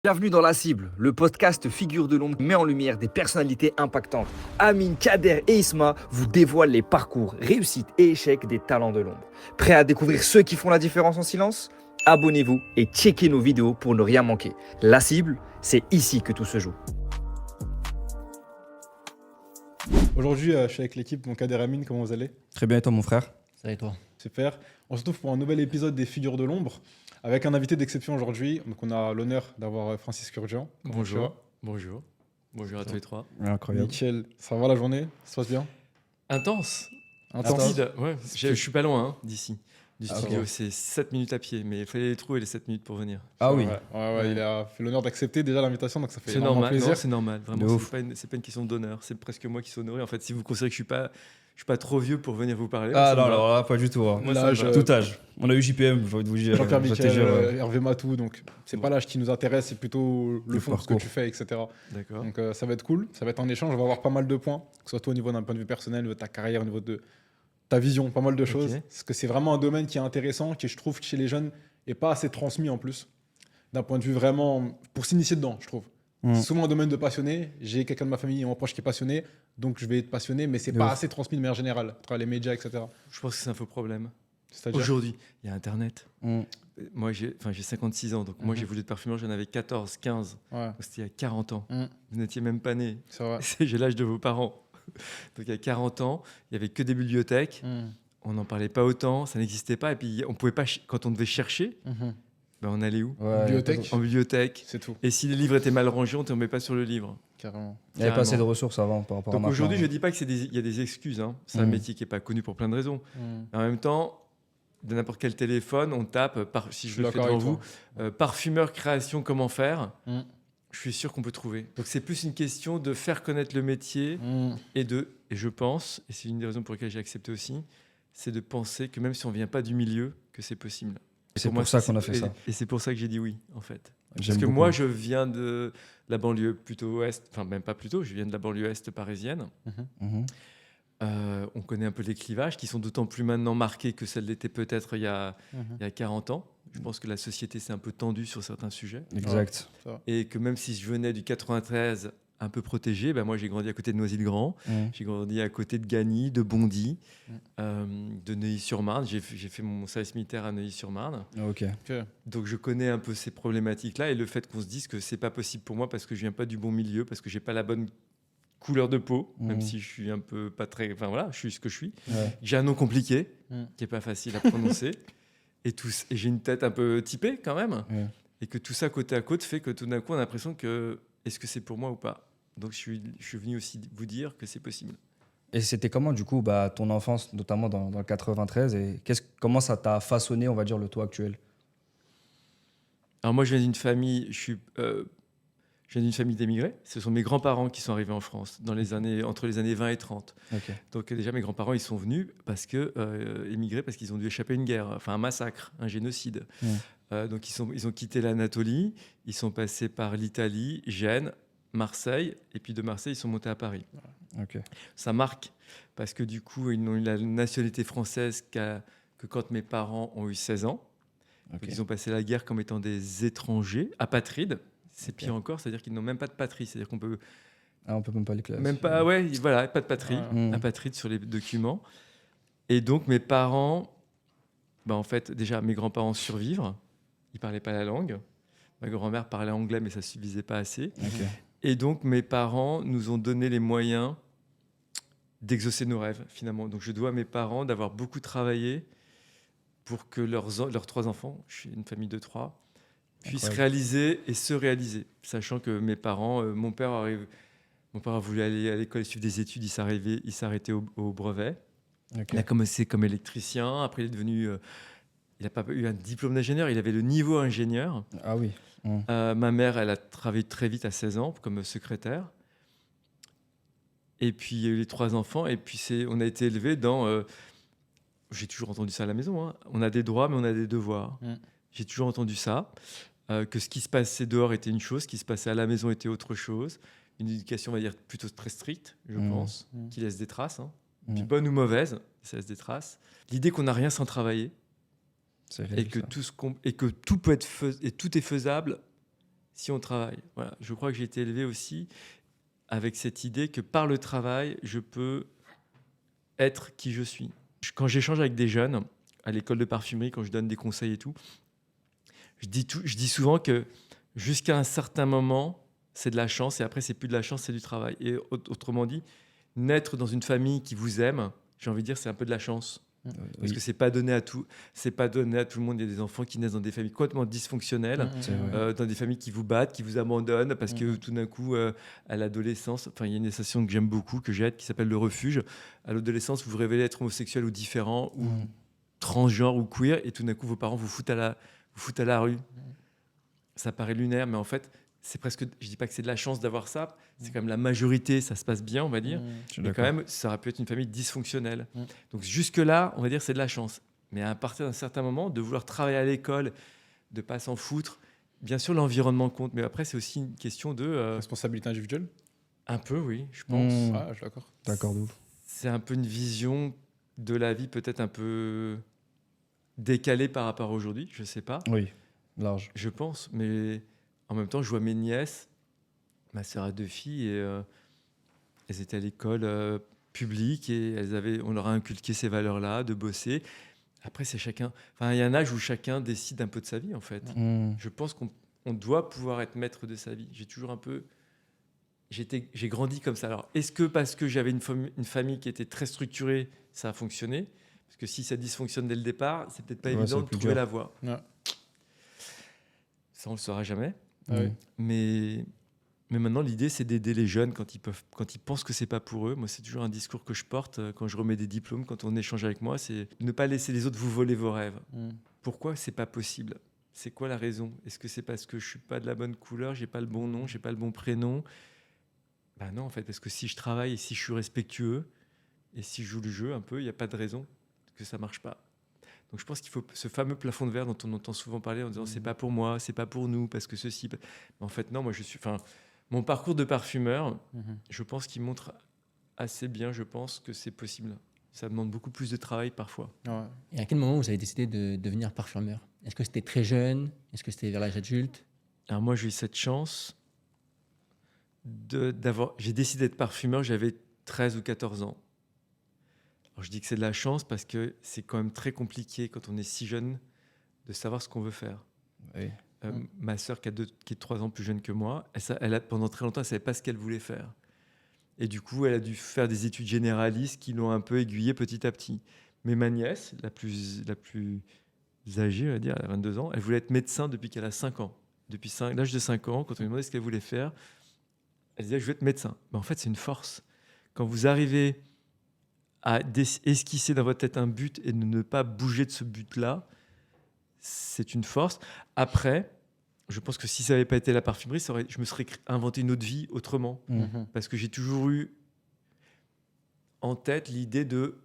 Bienvenue dans La Cible, le podcast Figure de l'ombre qui met en lumière des personnalités impactantes. Amine, Kader et Isma vous dévoilent les parcours, réussites et échecs des talents de l'ombre. Prêts à découvrir ceux qui font la différence en silence ? Abonnez-vous et checkez nos vidéos pour ne rien manquer. La Cible, c'est ici que tout se joue. Aujourd'hui, je suis avec l'équipe, mon Kader Amine, comment vous allez? Très bien, et toi, mon frère? Ça et toi? Super. On se retrouve pour un nouvel épisode des Figures de l'ombre, avec un invité d'exception aujourd'hui. Donc, on a l'honneur d'avoir Francis Kurjan. Comment tu vas? Bonjour. Bonjour à tous les trois. Incroyable. Nickel. Ça va la journée? Ça se passe bien? Intense. Intense. Rapide. Ouais. Je suis pas loin hein, d'ici. Du Ah, studio, ok. c'est 7 minutes à pied, mais il fallait les trouver les 7 minutes pour venir. Ah oui. Ouais, il a fait l'honneur d'accepter déjà l'invitation, donc ça fait C'est énormément normal, plaisir. non, c'est normal. De Vraiment, ouf. c'est pas une question d'honneur. C'est presque moi qui suis honoré. En fait, si vous considérez que je suis pas trop vieux pour venir vous parler. Ah ça me non, va. alors là, pas du tout. hein. Moi, ça me L'âge, va. Tout âge. On a eu JPM, j'ai envie de vous dire. Jean-Pierre je vais te Michel, dire, Hervé Matou, donc c'est pas l'âge qui nous intéresse, c'est plutôt le Le fond de ce que parcours. tu fais, etc. D'accord. Donc ça va être cool, ça va être un échange, on va avoir pas mal de points, que ce soit toi au niveau d'un point de vue personnel, au niveau de ta carrière, au niveau de ta vision, pas mal de choses. Parce que c'est vraiment un domaine qui est intéressant, qui je trouve chez les jeunes n'est pas assez transmis en plus, d'un point de vue vraiment pour s'initier dedans, je trouve. Mm. C'est souvent un domaine de passionné, j'ai quelqu'un de ma famille et mon proche qui est passionné, donc je vais être passionné, mais c'est De pas ouf. assez transmis de manière générale, à travers les médias, etc. Je pense que c'est un faux problème. C'est-à-dire Aujourd'hui, il y a Internet. Mm. Moi, j'ai 56 ans, donc moi, j'ai voulu être parfumeur, j'en avais 14, 15. Ouais, Donc, c'était il y a 40 ans. Mm. Vous n'étiez même pas né. c'est vrai. J'ai l'âge de vos parents. Donc il y a 40 ans, il n'y avait que des bibliothèques, Mm. on n'en parlait pas autant, ça n'existait pas. Et puis on pouvait pas, quand on devait chercher, Mhm. ben, on allait où? Ouais, Bibliothèque. En bibliothèque. C'est tout, Et si les livres étaient mal rangés, on ne tombait pas sur le livre. carrément. Il n'y avait pas assez de Carrément. ressources avant par rapport à Donc maintenant. aujourd'hui, je ne dis pas qu'il y a des excuses. Hein. C'est un Mm. métier qui n'est pas connu pour plein de raisons. Mm. Mais en même temps, de n'importe quel téléphone, on tape, si je le fais d'accord devant avec vous, parfumeur, création, comment faire. Mm. Je suis sûr qu'on peut trouver. Donc c'est plus une question de faire connaître le métier. Mm. Et je pense, et c'est une des raisons pour lesquelles j'ai accepté aussi, c'est de penser que même si on ne vient pas du milieu, que c'est possible. C'est moi, pour ça qu'on a fait ça. Et c'est pour ça que j'ai dit oui, en fait. J'aime Parce que beaucoup. moi, je viens de la banlieue plutôt ouest, enfin même pas plutôt, je viens de la banlieue est parisienne. Mhm. On connaît un peu les clivages qui sont d'autant plus maintenant marqués que celles l'étaient peut-être il y a 40 ans. Je pense que la société s'est un peu tendue sur certains sujets. Exact. Et que même si je venais du 93 un peu protégé, ben moi j'ai grandi à côté de Noisy-le-Grand. Mm. J'ai grandi à côté de Gagny, de Bondy, de Neuilly-sur-Marne. J'ai fait mon service militaire à Neuilly-sur-Marne. Ok. Ok. Donc je connais un peu ces problématiques-là et le fait qu'on se dise que c'est pas possible pour moi parce que je viens pas du bon milieu, parce que j'ai pas la bonne couleur de peau, même si je suis un peu pas très... Enfin voilà, je suis ce que je suis. Ouais. J'ai un nom compliqué, Mm. qui est pas facile à prononcer. et j'ai une tête un peu typée quand même. Ouais. Et que tout ça côte à côte fait que tout d'un coup on a l'impression que est-ce que c'est pour moi ou pas. Donc je suis venu aussi vous dire que c'est possible. Et c'était comment, du coup, ton enfance, notamment dans le 93, et comment ça t'a façonné, on va dire, le toi actuel? Alors moi je viens d'une famille, je viens d'une famille d'émigrés. Ce sont mes grands-parents qui sont arrivés en France entre les années 20 et 30. Ok. Donc déjà mes grands-parents ils sont venus émigrés parce qu'ils ont dû échapper à une guerre, enfin un massacre, un génocide. Donc ils ont quitté l'Anatolie, ils sont passés par l'Italie, Gênes, Marseille, et puis de Marseille ils sont montés à Paris. Ok. Ça marque parce que du coup ils n'ont eu la nationalité française que quand mes parents ont eu 16 ans. Ok. Donc ils ont passé la guerre comme étant des étrangers, apatrides. C'est Ok. pire encore, c'est-à-dire qu'ils n'ont même pas de patrie. C'est-à-dire qu'on peut Ah, on peut même pas les classes. même pas, ouais, voilà, pas de patrie, Ouais. apatride sur les documents. Et donc mes parents, en fait, déjà mes grands-parents survivre, ils parlaient pas la langue. Ma grand-mère parlait anglais, mais ça suffisait pas assez. Ok. Et donc mes parents nous ont donné les moyens d'exaucer nos rêves finalement. Donc je dois à mes parents d'avoir beaucoup travaillé pour que leurs 3 enfants, je suis une famille de 3, puissent Incroyable. réaliser et se réaliser. Sachant que mes parents, mon père a voulu aller à l'école et suivre des études, il s'arrêtait au brevet. Ok. Il a commencé comme électricien, après il est devenu... il n'a pas eu un diplôme d'ingénieur, il avait le niveau ingénieur. Ah oui. Ma mère, elle a travaillé très vite à 16 ans comme secrétaire. Et puis, il y a eu les 3 enfants. Et puis, on a été élevés dans... j'ai toujours entendu ça à la maison. Hein. On a des droits, mais on a des devoirs. Mm. J'ai toujours entendu ça. Que ce qui se passait dehors était une chose, ce qui se passait à la maison était autre chose. Une éducation, on va dire, plutôt très stricte, je pense, qui laisse des traces. Hein. Puis bonne ou mauvaise, ça laisse des traces. L'idée qu'on n'a rien sans travailler, C'est et réel, que ça. tout peut être tout est faisable si on travaille. Voilà. Je crois que j'ai été élevé aussi avec cette idée que par le travail, je peux être qui je suis. Quand j'échange avec des jeunes à l'école de parfumerie, quand je donne des conseils et tout, je dis souvent que jusqu'à un certain moment, c'est de la chance et après, c'est plus de la chance, c'est du travail. Et autrement dit, naître dans une famille qui vous aime, j'ai envie de dire, c'est un peu de la chance. Parce que c'est pas donné à tout le monde. Il y a des enfants qui naissent dans des familles complètement dysfonctionnelles, dans des familles qui vous battent, qui vous abandonnent, parce que tout d'un coup, à l'adolescence, il y a une association que j'aime beaucoup, que j'aide, qui s'appelle Le Refuge. À l'adolescence, vous vous révélez être homosexuel ou différent, ou transgenre ou queer, et tout d'un coup, vos parents vous foutent à la rue. Ça paraît lunaire, mais en fait, c'est presque. Je dis pas que c'est de la chance d'avoir ça. C'est quand même la majorité, ça se passe bien, on va dire. Mais quand même, ça aurait pu être une famille dysfonctionnelle. Donc jusque-là, on va dire c'est de la chance. Mais à partir d'un certain moment, de vouloir travailler à l'école, de pas s'en foutre, bien sûr l'environnement compte, mais après c'est aussi une question de responsabilité individuelle. Un peu, oui, je pense. Ah, je suis d'accord. D'accord, de ouf. C'est un peu une vision de la vie peut-être un peu décalée par rapport à aujourd'hui, je sais pas. Oui, large. Je pense, mais en même temps, je vois mes nièces, ma sœur a 2 filles, et elles étaient à l'école publique et on leur a inculqué ces valeurs-là, de bosser. Après, c'est chacun. Enfin, il y a un âge où chacun décide un peu de sa vie, en fait. Je pense qu'on doit pouvoir être maître de sa vie. J'ai toujours un peu. J'ai grandi comme ça. Alors, est-ce que parce que j'avais une famille qui était très structurée, ça a fonctionné ? Parce que si ça dysfonctionne dès le départ, c'est peut-être pas évident de trouver la voie. Ouais. Ça, on le saura jamais. Ah oui. Mais maintenant, l'idée, c'est d'aider les jeunes quand ils pensent que c'est pas pour eux. Moi, c'est toujours un discours que je porte quand je remets des diplômes, quand on échange avec moi, c'est ne pas laisser les autres vous voler vos rêves. Pourquoi c'est pas possible ? C'est quoi la raison ? Est-ce que c'est parce que je suis pas de la bonne couleur, j'ai pas le bon nom, j'ai pas le bon prénom ? Ben non, en fait, parce que si je travaille et si je suis respectueux et si je joue le jeu un peu, il n'y a pas de raison que ça marche pas. Donc je pense qu'il faut ce fameux plafond de verre dont on entend souvent parler en disant c'est pas pour moi, c'est pas pour nous, parce que ceci. Mais en fait, non, moi mon parcours de parfumeur, je pense qu'il montre assez bien, je pense que c'est possible. Ça demande beaucoup plus de travail parfois. Ouais. Et à quel moment vous avez décidé de devenir parfumeur ? Est-ce que c'était très jeune ? Est-ce que c'était vers l'âge adulte ? Alors moi, j'ai eu cette chance j'ai décidé d'être parfumeur, j'avais 13 ou 14 ans. Alors je dis que c'est de la chance parce que c'est quand même très compliqué quand on est si jeune de savoir ce qu'on veut faire. Oui. Ma sœur qui est 3 ans plus jeune que moi, pendant très longtemps, elle ne savait pas ce qu'elle voulait faire. Et du coup, elle a dû faire des études généralistes qui l'ont un peu aiguillée petit à petit. Mais ma nièce, la plus âgée, on va dire, elle a 22 ans, elle voulait être médecin depuis qu'elle a 5 ans. Depuis l'âge de 5 ans, quand on lui demandait ce qu'elle voulait faire, elle disait « je veux être médecin ». Mais en fait, c'est une force. Quand vous arrivez à esquisser dans votre tête un but et de ne pas bouger de ce but-là, c'est une force. Après, je pense que si ça n'avait pas été la parfumerie, je me serais inventé une autre vie autrement. Parce que j'ai toujours eu en tête l'idée de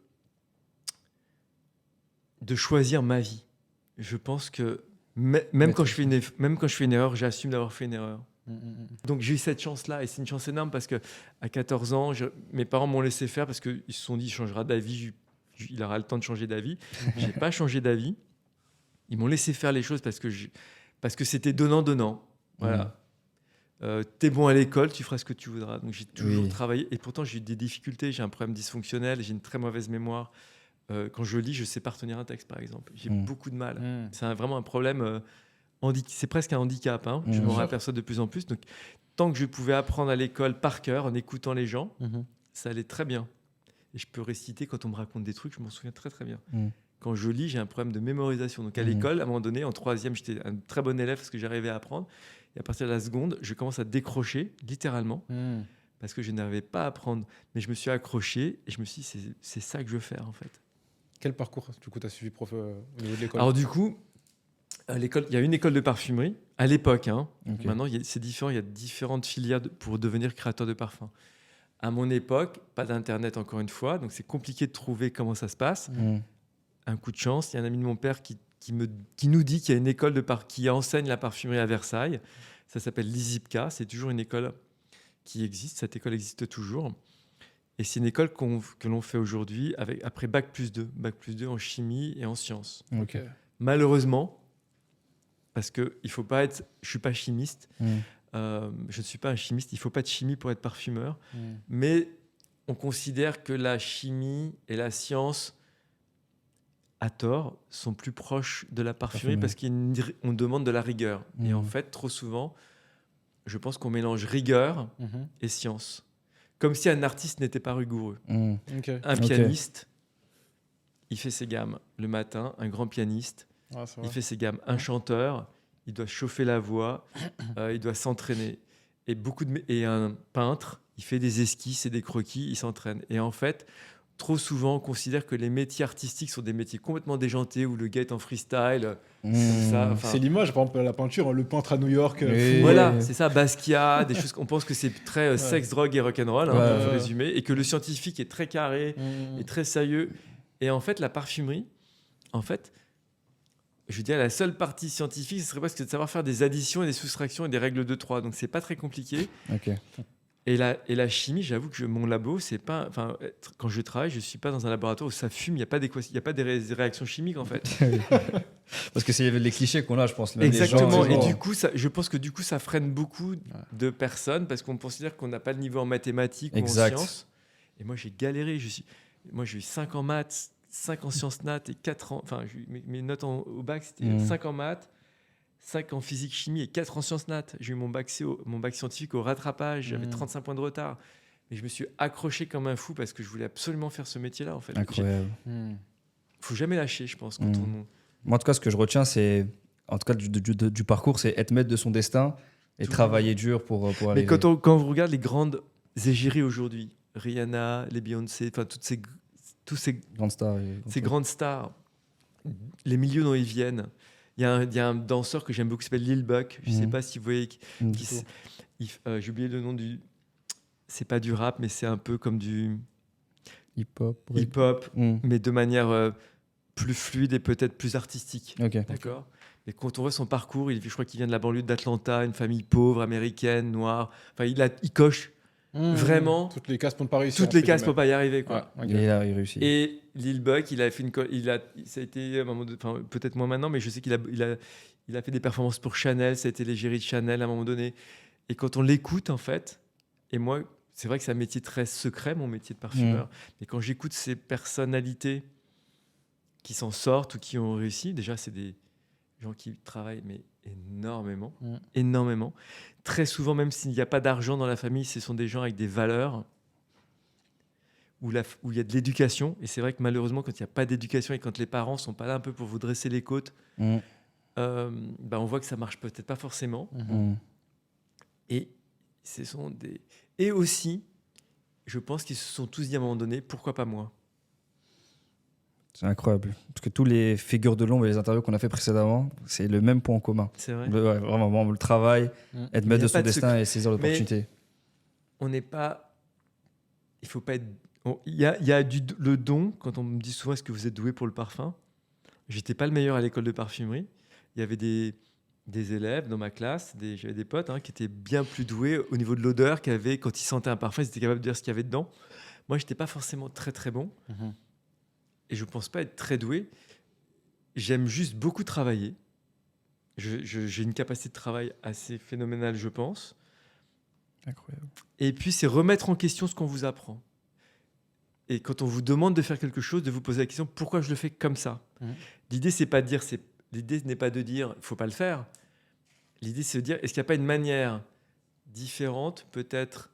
choisir ma vie. Je pense que même quand je fais une erreur, j'assume d'avoir fait une erreur. Donc j'ai eu cette chance-là et c'est une chance énorme parce qu'à 14 ans, mes parents m'ont laissé faire parce qu'ils se sont dit il changera d'avis, il aura le temps de changer d'avis. Je n'ai pas changé d'avis. Ils m'ont laissé faire les choses parce que c'était donnant-donnant. Voilà. T'es bon à l'école, tu feras ce que tu voudras. Donc j'ai toujours travaillé et pourtant j'ai eu des difficultés. J'ai un problème dysfonctionnel, j'ai une très mauvaise mémoire. Quand je lis, je ne sais pas retenir un texte par exemple. J'ai beaucoup de mal. C'est vraiment un problème... c'est presque un handicap, hein. Je m'en aperçois de plus en plus. Donc, tant que je pouvais apprendre à l'école par cœur, en écoutant les gens, ça allait très bien. Et je peux réciter quand on me raconte des trucs, je m'en souviens très très bien. Quand je lis, j'ai un problème de mémorisation. Donc à l'école, à un moment donné, en 3e, j'étais un très bon élève parce que j'arrivais à apprendre. Et à partir de la seconde, je commence à décrocher, littéralement, parce que je n'arrivais pas à apprendre. Mais je me suis accroché et je me suis dit, c'est ça que je veux faire en fait. Quel parcours du coup tu as suivi prof au niveau de l'école ? Alors du coup, à l'école, il y a une école de parfumerie à l'époque. Okay. Maintenant, c'est différent. Il y a différentes filières pour devenir créateur de parfum. À mon époque, pas d'internet encore une fois, donc c'est compliqué de trouver comment ça se passe. Un coup de chance, il y a un ami de mon père qui nous dit qu'il y a une école qui enseigne la parfumerie à Versailles. Ça s'appelle l'ISIPCA. C'est toujours une école qui existe. Cette école existe toujours. Et c'est une école que l'on fait aujourd'hui après Bac+2 en chimie et en sciences. Okay. Malheureusement, parce que il faut pas être. Je suis pas chimiste. Je ne suis pas un chimiste. Il faut pas de chimie pour être parfumeur. Mais on considère que la chimie et la science, à tort, sont plus proches de la parfumerie parce qu'on demande de la rigueur. Et en fait, trop souvent, je pense qu'on mélange rigueur et science. Comme si un artiste n'était pas rigoureux. Un pianiste, il fait ses gammes le matin. Un grand pianiste, il fait ses gammes. Un chanteur, il doit chauffer la voix, il doit s'entraîner. Et un peintre, il fait des esquisses et des croquis, il s'entraîne. Et en fait, trop souvent, on considère que les métiers artistiques sont des métiers complètement déjantés où le gars est en freestyle. Comme ça, c'est l'image, par exemple, la peinture, le peintre à New York. Voilà, c'est ça, Basquiat, des choses qu'on pense que c'est très sexe, drogue et rock'n'roll, pour résumer, et que le scientifique est très carré et très sérieux. Et en fait, la parfumerie, je veux dire, la seule partie scientifique, ce serait presque de savoir faire des additions et des soustractions et des règles de 3. Donc, c'est pas très compliqué. Et la chimie, j'avoue que mon labo, c'est pas. Enfin, quand je travaille, je suis pas dans un laboratoire où ça fume. Il y a pas des réactions chimiques en fait. Parce que c'est les clichés qu'on a, je pense. Exactement. Et du coup, je pense que du coup, ça freine beaucoup de personnes parce qu'on considère qu'on n'a pas le niveau en mathématiques ou en sciences. Et moi, j'ai galéré. Moi, j'ai eu 5 en maths, 5 en sciences nat et 4 ans. Enfin, mes notes au bac, c'était 5 en maths. 5 en physique-chimie et 4 en sciences nat. J'ai eu mon bac scientifique au rattrapage, j'avais 35 points de retard. Mais je me suis accroché comme un fou parce que je voulais absolument faire ce métier-là. En fait. Incroyable. Faut jamais lâcher, je pense. Moi, en tout cas, ce que je retiens, c'est, en tout cas, du parcours, c'est être maître de son destin et travailler dur pour arriver. Mais quand vous regardez les grandes égéries aujourd'hui, Rihanna, les Beyoncé, enfin tous ces grandes stars, grandes stars, les milieux dont ils viennent. Il y a un danseur que j'aime beaucoup qui s'appelle Lil Buck. Je ne sais pas si vous voyez. J'ai oublié le nom du. C'est pas du rap, mais c'est un peu comme du hip-hop, mais de manière plus fluide et peut-être plus artistique. D'accord. Et quand on voit son parcours, je crois qu'il vient de la banlieue d'Atlanta, une famille pauvre, américaine, noire. Enfin, il coche vraiment toutes les cases pour ne pas réussir. Toutes les cases pour pas y arriver, quoi. Et il a réussi. Et Lil Buck, ça a été peut-être moins maintenant, mais je sais qu'il a fait des performances pour Chanel. Ça a été l'égérie de Chanel à un moment donné. Et quand on l'écoute, en fait, et moi, c'est vrai que c'est un métier très secret, mon métier de parfumeur. Mais quand j'écoute ces personnalités qui s'en sortent ou qui ont réussi, déjà, c'est des gens qui travaillent mais énormément. Très souvent, même s'il n'y a pas d'argent dans la famille, ce sont des gens avec des valeurs où il y a de l'éducation. Et c'est vrai que malheureusement, quand il n'y a pas d'éducation et quand les parents ne sont pas là un peu pour vous dresser les côtes, on voit que ça ne marche peut-être pas forcément. Et et aussi, je pense qu'ils se sont tous dit à un moment donné, pourquoi pas moi ? C'est incroyable. Parce que tous les figures de l'ombre et les interviews qu'on a fait précédemment, c'est le même point en commun. C'est vrai. Vraiment, le travail, être maître de son destin et saisir l'opportunité. On n'est pas... Il faut pas être... Il y a le don, quand on me dit souvent est-ce que vous êtes doué pour le parfum ? J'étais pas le meilleur à l'école de parfumerie. Il y avait des élèves dans ma classe, j'avais des potes qui étaient bien plus doués au niveau de l'odeur, quand ils sentaient un parfum, ils étaient capables de dire ce qu'il y avait dedans. Moi, j'étais pas forcément très très bon. Et je ne pense pas être très doué. J'aime juste beaucoup travailler. J'ai une capacité de travail assez phénoménale, je pense. Incroyable. Et puis, c'est remettre en question ce qu'on vous apprend. Et quand on vous demande de faire quelque chose, de vous poser la question « Pourquoi je le fais comme ça ?» L'idée, l'idée n'est pas de dire « Il ne faut pas le faire ». L'idée, c'est de dire « Est-ce qu'il n'y a pas une manière différente, peut-être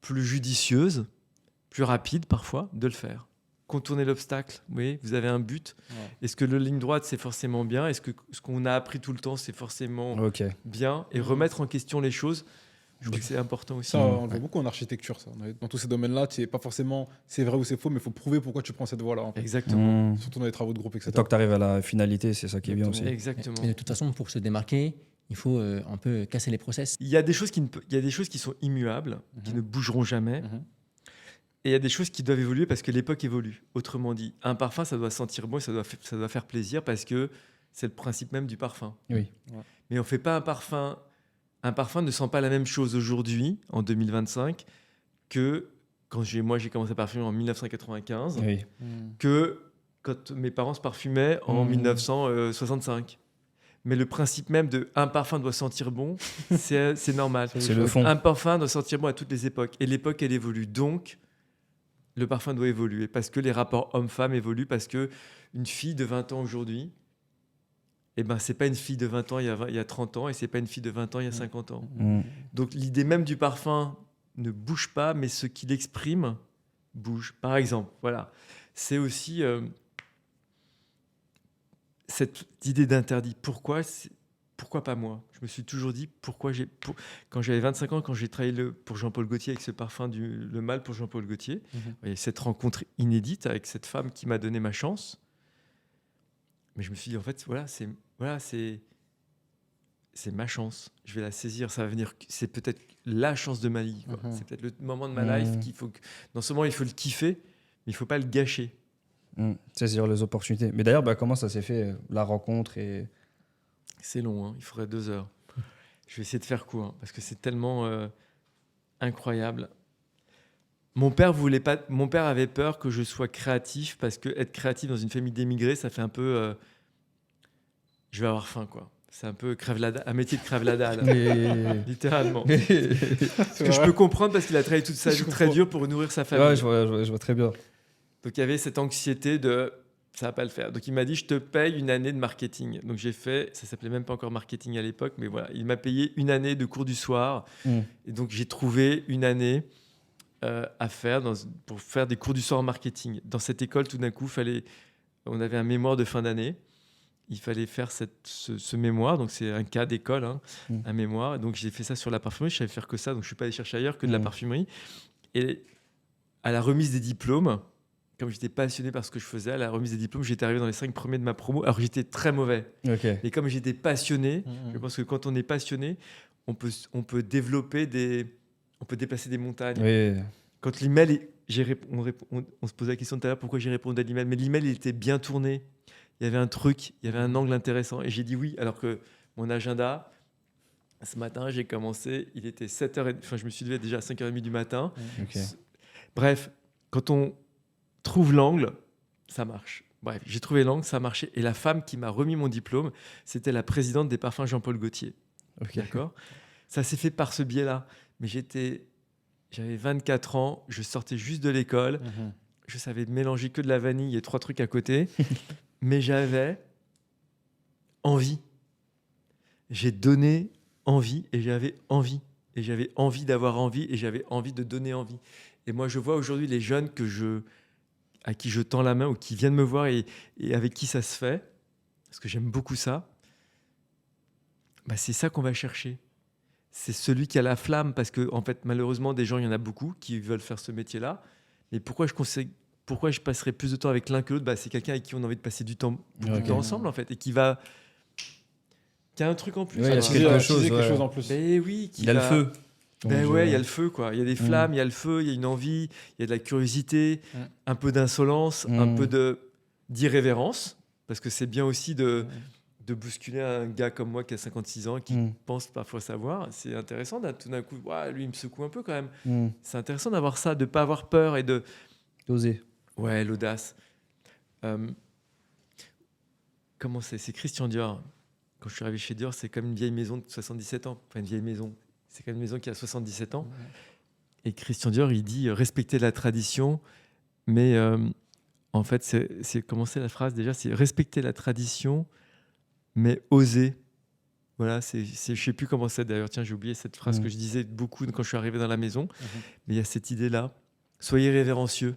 plus judicieuse, plus rapide parfois, de le faire ?» Contourner l'obstacle, vous avez un but. Est-ce que la ligne droite, c'est forcément bien ? Est-ce que ce qu'on a appris tout le temps, c'est forcément bien ? Et remettre en question les choses, je trouve que c'est important aussi. Ça, on le voit beaucoup en architecture. Ça. Dans tous ces domaines-là, c'est pas forcément c'est vrai ou c'est faux, mais il faut prouver pourquoi tu prends cette voie-là. En fait. Exactement. Surtout dans les travaux de groupe, etc. Tant que tu arrives à la finalité, c'est ça qui est bien aussi. Exactement. Mais de toute façon, pour se démarquer, il faut un peu casser les process. Il y a des choses qui sont immuables, qui ne bougeront jamais. Et il y a des choses qui doivent évoluer parce que l'époque évolue. Autrement dit, un parfum, ça doit sentir bon et ça doit faire plaisir parce que c'est le principe même du parfum. Oui. Mais on ne fait pas un parfum. Un parfum ne sent pas la même chose aujourd'hui, en 2025, que quand j'ai commencé à parfumer en 1995, que quand mes parents se parfumaient en 1965. Mais le principe même de un parfum doit sentir bon, c'est normal. C'est le fond. Un parfum doit sentir bon à toutes les époques. Et l'époque, elle évolue. Donc, le parfum doit évoluer parce que les rapports hommes-femmes évoluent, parce que une fille de 20 ans aujourd'hui, eh ben, c'est pas une fille de 20 ans il y a 30 ans et c'est pas une fille de 20 ans il y a 50 ans. Mm. Donc, l'idée même du parfum ne bouge pas, mais ce qu'il exprime bouge. Par exemple, voilà. C'est aussi cette idée d'interdit. Pourquoi pas moi? Je me suis toujours dit quand j'avais 25 ans, quand j'ai travaillé pour Jean-Paul Gaultier avec ce parfum Le Mal pour Jean-Paul Gaultier, et cette rencontre inédite avec cette femme qui m'a donné ma chance. Mais je me suis dit, en fait, c'est ma chance. Je vais la saisir. Ça va venir. C'est peut-être la chance de ma vie. C'est peut-être le moment de ma life qu'il faut non seulement il faut le kiffer, mais il faut pas le gâcher. Saisir les opportunités. Mais d'ailleurs, comment ça s'est fait, la rencontre et... C'est long, hein. Il faudrait 2 heures. Je vais essayer de faire court, parce que c'est tellement incroyable. Mon père avait peur que je sois créatif, parce que être créatif dans une famille d'émigrés, ça fait un peu... je vais avoir faim, quoi. C'est un peu un métier de crève-la-dalle, littéralement. Ce que je peux comprendre, parce qu'il a travaillé toute sa vie très dur pour nourrir sa famille. Ouais, je vois très bien. Donc il y avait cette anxiété de ça va pas le faire. Donc il m'a dit je te paye une année de marketing. Donc j'ai fait, ça s'appelait même pas encore marketing à l'époque, mais voilà, il m'a payé une année de cours du soir. Et donc j'ai trouvé une année à faire pour faire des cours du soir en marketing. Dans cette école, tout d'un coup, on avait un mémoire de fin d'année. Il fallait faire ce mémoire, donc c'est un cas d'école, un mémoire. Donc j'ai fait ça sur la parfumerie. Je savais faire que ça, donc je suis pas allé chercher ailleurs que de la parfumerie. Et à la remise des diplômes, comme j'étais passionné par ce que je faisais, à la remise des diplômes, j'étais arrivé dans les 5 premiers de ma promo. Alors j'étais très mauvais. Okay. Mais comme j'étais passionné, je pense que quand on est passionné, on peut développer on peut déplacer des montagnes. Oui. Quand l'email, on se posait la question tout à l'heure pourquoi j'ai répondu à l'email, mais l'email il était bien tourné. Il y avait un truc, il y avait un angle intéressant. Et j'ai dit oui, alors que mon agenda, ce matin, j'ai commencé, il était 7h30, enfin je me suis levé déjà à 5h30 du matin. Okay. Bref, quand on trouve l'angle, ça marche. Bref, j'ai trouvé l'angle, ça a marché. Et la femme qui m'a remis mon diplôme, c'était la présidente des parfums Jean-Paul Gaultier. Okay. D'accord ? Ça s'est fait par ce biais-là. Mais j'avais 24 ans, je sortais juste de l'école, je savais mélanger que de la vanille et 3 trucs à côté, mais j'avais envie. J'ai donné envie et j'avais envie. Et j'avais envie d'avoir envie et j'avais envie de donner envie. Et moi, je vois aujourd'hui les jeunes à qui je tends la main ou qui viennent me voir et avec qui ça se fait, parce que j'aime beaucoup ça, c'est ça qu'on va chercher. C'est celui qui a la flamme, parce que en fait, malheureusement, des gens, il y en a beaucoup qui veulent faire ce métier-là. Mais pourquoi je passerais plus de temps avec l'un que l'autre ? C'est quelqu'un avec qui on a envie de passer du temps ensemble, en fait, et qui a un truc en plus. Ouais, il y a quelque chose en plus. Oui, il y a le feu. Il y a le feu, quoi. Il y a des flammes, il y a le feu, il y a une envie, il y a de la curiosité, un peu d'insolence, un peu d'irrévérence, parce que c'est bien aussi de bousculer un gars comme moi qui a 56 ans, qui pense parfois savoir. C'est intéressant, tout d'un coup, lui, il me secoue un peu quand même. C'est intéressant d'avoir ça, de ne pas avoir peur et d'oser. Ouais, l'audace. Comment c'est ? C'est Christian Dior. Quand je suis arrivé chez Dior, c'est comme une vieille maison de 77 ans. Enfin, une vieille maison. C'est quand même une maison qui a 77 ans. Et Christian Dior, il dit respecter la tradition, mais en fait, c'est comment c'est la phrase déjà ? C'est respecter la tradition, mais oser. Voilà, je ne sais plus comment c'est d'ailleurs. Tiens, j'ai oublié cette phrase que je disais beaucoup quand je suis arrivé dans la maison. Mais il y a cette idée-là. Soyez révérencieux.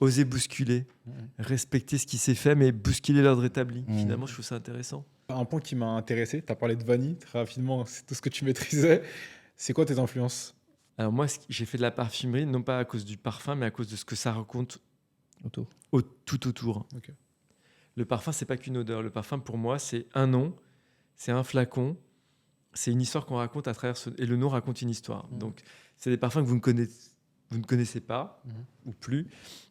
Osez bousculer. Respecter ce qui s'est fait, mais bousculer l'ordre établi. Finalement, je trouve ça intéressant. Un point qui m'a intéressé, tu as parlé de vanille, très rapidement, c'est tout ce que tu maîtrisais. C'est quoi tes influences ? Alors moi, j'ai fait de la parfumerie, non pas à cause du parfum, mais à cause de ce que ça raconte tout autour. Okay. Le parfum, c'est pas qu'une odeur. Le parfum, pour moi, c'est un nom, c'est un flacon, c'est une histoire qu'on raconte à travers et le nom raconte une histoire. Donc, c'est des parfums que vous ne connaissez pas, ou plus.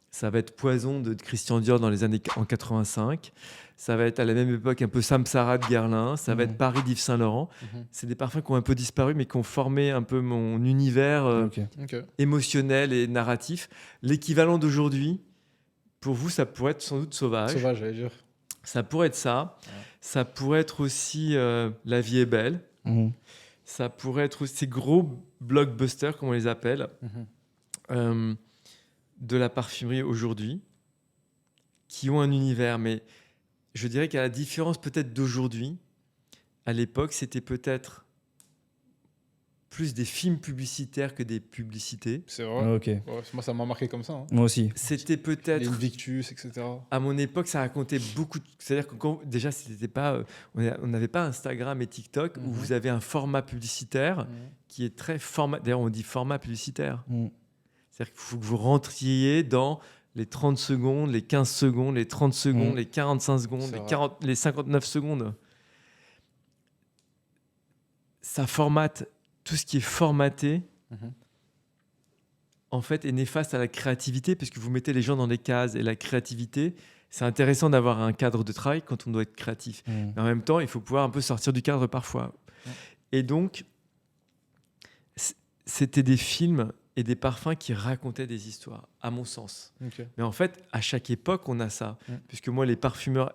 Ça va être Poison de Christian Dior dans les années 85. Ça va être à la même époque un peu Samsara de Guerlain. Ça va être Paris d'Yves Saint Laurent. C'est des parfums qui ont un peu disparu, mais qui ont formé un peu mon univers émotionnel et narratif. L'équivalent d'aujourd'hui, pour vous, ça pourrait être sans doute Sauvage. Sauvage, j'allais dire. Ça pourrait être ça. Ça pourrait être aussi La vie est belle. Mhm. Ça pourrait être aussi ces gros blockbusters, comme on les appelle, de la parfumerie aujourd'hui, qui ont un univers. Mais je dirais qu'à la différence peut-être d'aujourd'hui, à l'époque, c'était peut-être plus des films publicitaires que des publicités. C'est Ah, vrai. ok. Ouais, moi, ça m'a marqué comme ça. Hein. Moi aussi. C'était Les peut-être... Invictus, etc. À mon époque, ça racontait beaucoup. C'est-à-dire que déjà, c'était pas, on n'avait pas Instagram et TikTok où vous avez un format publicitaire qui est très format. D'ailleurs, on dit format publicitaire. Mhm. C'est-à-dire qu'il faut que vous rentriez dans les 30 secondes, les 15 secondes, les 30 secondes, les 45 secondes, C'est les, vrai. 40, les 59 secondes. Ça formate tout ce qui est formaté. En fait, est néfaste à la créativité parce que vous mettez les gens dans des cases et la créativité, c'est intéressant d'avoir un cadre de travail quand on doit être créatif. Mhm. Mais en même temps, il faut pouvoir un peu sortir du cadre parfois. Et donc, c'était des films et des parfums qui racontaient des histoires, à mon sens. Ok. Mais en fait, à chaque époque, on a ça. Puisque moi, les parfumeurs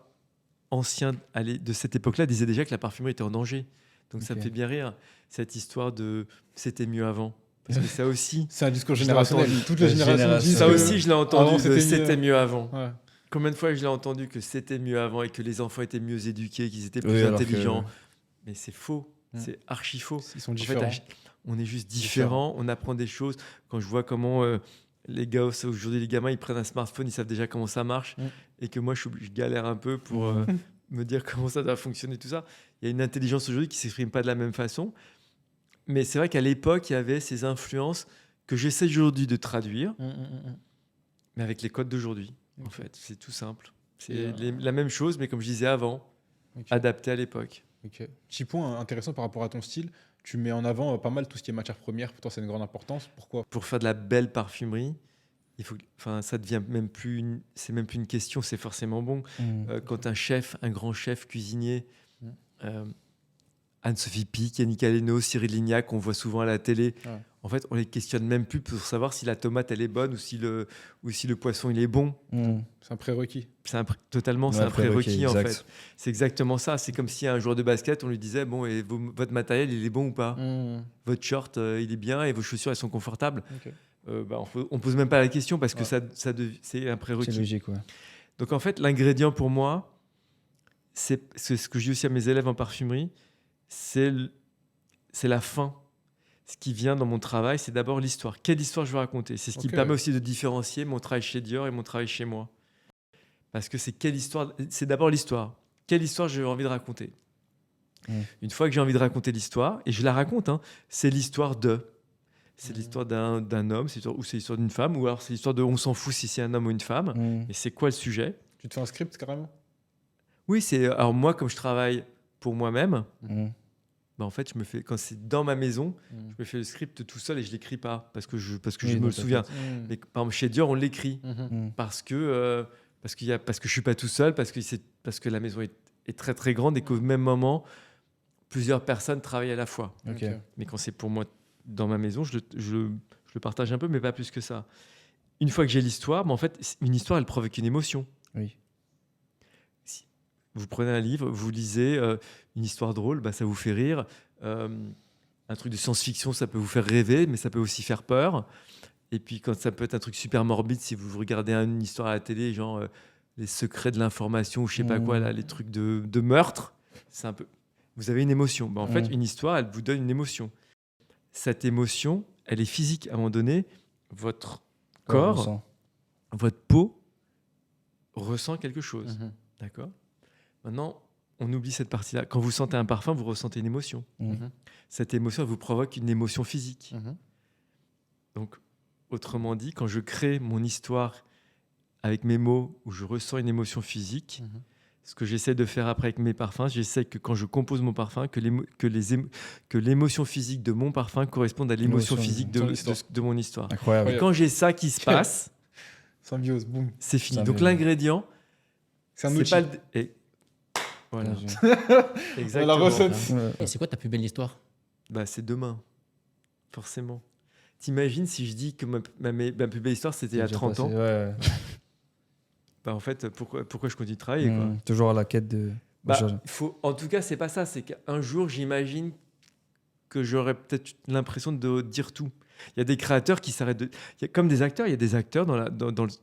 anciens de cette époque-là disaient déjà que la parfumerie était en danger. Donc ça me Ok. fait bien rire, cette histoire de « c'était mieux avant ». Parce que ça aussi... C'est un discours Je l'ai générationnel. entendu. Toutes les générations Génération. disent Ça que aussi, je l'ai entendu, avant, de c'était mieux avant. Ouais. Combien de fois je l'ai entendu que c'était mieux avant et que les enfants étaient mieux éduqués, qu'ils étaient plus Oui, alors que- intelligents. Mais c'est faux, c'est archi faux. Ils sont En fait, différents. on est juste différents, on apprend des choses. Quand je vois comment les gars, aujourd'hui, les gamins, ils prennent un smartphone, ils savent déjà comment ça marche, et que moi, je galère un peu pour me dire comment ça doit fonctionner, tout ça. Il y a une intelligence aujourd'hui qui ne s'exprime pas de la même façon. Mais c'est vrai qu'à l'époque, il y avait ces influences que j'essaie aujourd'hui de traduire, mais avec les codes d'aujourd'hui. En fait, c'est tout simple. C'est la même chose, mais comme je disais avant, adapté à l'époque. Ok. Petit point intéressant par rapport à ton style, tu mets en avant pas mal tout ce qui est matière première. Pour toi, c'est une grande importance. Pourquoi? Pour faire de la belle parfumerie, il faut, enfin, ça devient même plus, c'est même plus une question, c'est forcément bon. Mhm. Quand un chef, un grand chef cuisinier, Anne-Sophie Pic, Yannick Aleno, Cyril Lignac, qu'on voit souvent à la télé, Ouais. en fait, on les questionne même plus pour savoir si la tomate elle est bonne ou si le poisson il est bon. Mhm. C'est un prérequis. Totalement, c'est Ouais, un prérequis en exact. fait. C'est exactement ça. C'est comme si un joueur de basket, on lui disait bon, et votre matériel il est bon ou pas? Votre short il est bien et vos chaussures elles sont confortables. Ok. On pose même pas la question parce que Ouais. c'est un prérequis. C'est logique, ouais. Donc en fait, l'ingrédient pour moi, c'est ce que je dis aussi à mes élèves en parfumerie, c'est la fin. Ce qui vient dans mon travail, c'est d'abord l'histoire. Quelle histoire je veux raconter? C'est ce qui Ok. me permet aussi de différencier mon travail chez Dior et mon travail chez moi. Parce que c'est quelle histoire? C'est d'abord l'histoire. Quelle histoire j'ai envie de raconter? Une fois que j'ai envie de raconter l'histoire, et je la raconte, hein, c'est l'histoire de. C'est l'histoire d'un homme, ou c'est l'histoire d'une femme, ou alors c'est l'histoire de on s'en fout si c'est un homme ou une femme. Mhm. Et c'est quoi le sujet? Tu te fais un script carrément? Oui, alors moi, comme je travaille pour moi-même, Mhm. bah en fait, quand c'est dans ma maison, je me fais le script tout seul et je l'écris pas parce que je Oui, me dans le ta souviens. tête. Mais par exemple, chez Dior, on l'écrit Mhm. parce que je suis pas tout seul, parce que la maison est très très grande et qu'au même plusieurs personnes travaillent à la fois. Ok. Mais quand c'est pour moi dans ma maison, je le partage un peu, mais pas plus que ça. Une fois que j'ai l'histoire, en fait, une histoire, elle provoque une émotion. Oui. Si vous prenez un livre, vous lisez une histoire drôle, bah, ça vous fait rire. Un truc de science-fiction, ça peut vous faire rêver, mais ça peut aussi faire peur. Et puis quand ça peut être un truc super morbide, si vous regardez une histoire à la télé, genre les secrets de l'information ou je sais pas quoi, là, les trucs de meurtre, c'est un peu... Vous avez une émotion. Bah, en fait, une histoire, elle vous donne une émotion. Cette émotion, elle est physique. À un moment donné, votre corps, ressent. votre peau ressent quelque chose. D'accord? Maintenant, on oublie cette partie-là. Quand vous sentez un parfum, vous ressentez une émotion. Cette émotion, elle vous provoque une émotion physique. Donc, autrement dit, quand je crée mon histoire avec mes mots, où je ressens une émotion physique, ce que j'essaie de faire après avec mes parfums, j'essaie que quand je compose mon parfum, que l'émotion physique de mon parfum corresponde à l'émotion L'émotion physique de ton histoire. de mon histoire. Incroyable. Et quand j'ai ça qui se passe, Symbiose, boum. c'est fini. Ça Donc me- l'ingrédient, C'est un c'est outil. pas et voilà, Bien joué. exactement. La recette. Ouais. Et c'est quoi ta plus belle histoire? Bah, c'est demain, forcément. T'imagines si je dis que ma plus belle histoire, c'était il y a Déjà 30 ans? passé, ouais. Bah, en fait, pourquoi je continue de travailler, quoi. Toujours à la quête de En tout cas, c'est pas ça. C'est qu'un jour, j'imagine que j'aurais peut-être l'impression de dire tout. Il y a des créateurs qui s'arrêtent de... Comme des acteurs, il y a des acteurs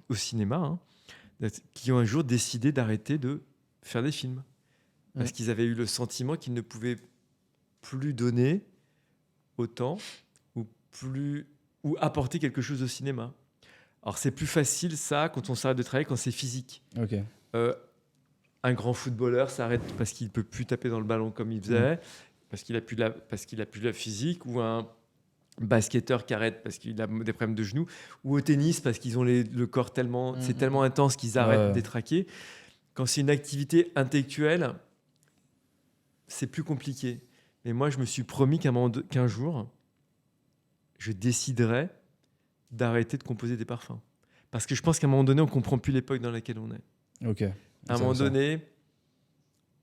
au cinéma qui ont un jour décidé d'arrêter de faire des films. Parce qu'ils avaient eu le sentiment qu'ils ne pouvaient plus donner autant ou apporter quelque chose au cinéma. Alors, c'est plus facile, ça, quand on s'arrête de travailler, quand c'est physique. Ok. Un grand footballeur s'arrête parce qu'il ne peut plus taper dans le ballon comme il faisait, parce qu'il a plus de la physique, ou un basketteur qui arrête parce qu'il a des problèmes de genoux, ou au tennis parce qu'ils ont le corps tellement... C'est tellement intense qu'ils arrêtent d'étraquer. Quand c'est une activité intellectuelle, c'est plus compliqué. Mais moi, je me suis promis qu'un jour, je déciderais d'arrêter de composer des parfums. Parce que je pense qu'à un moment donné, on ne comprend plus l'époque dans laquelle on est. Ok. À un moment donné,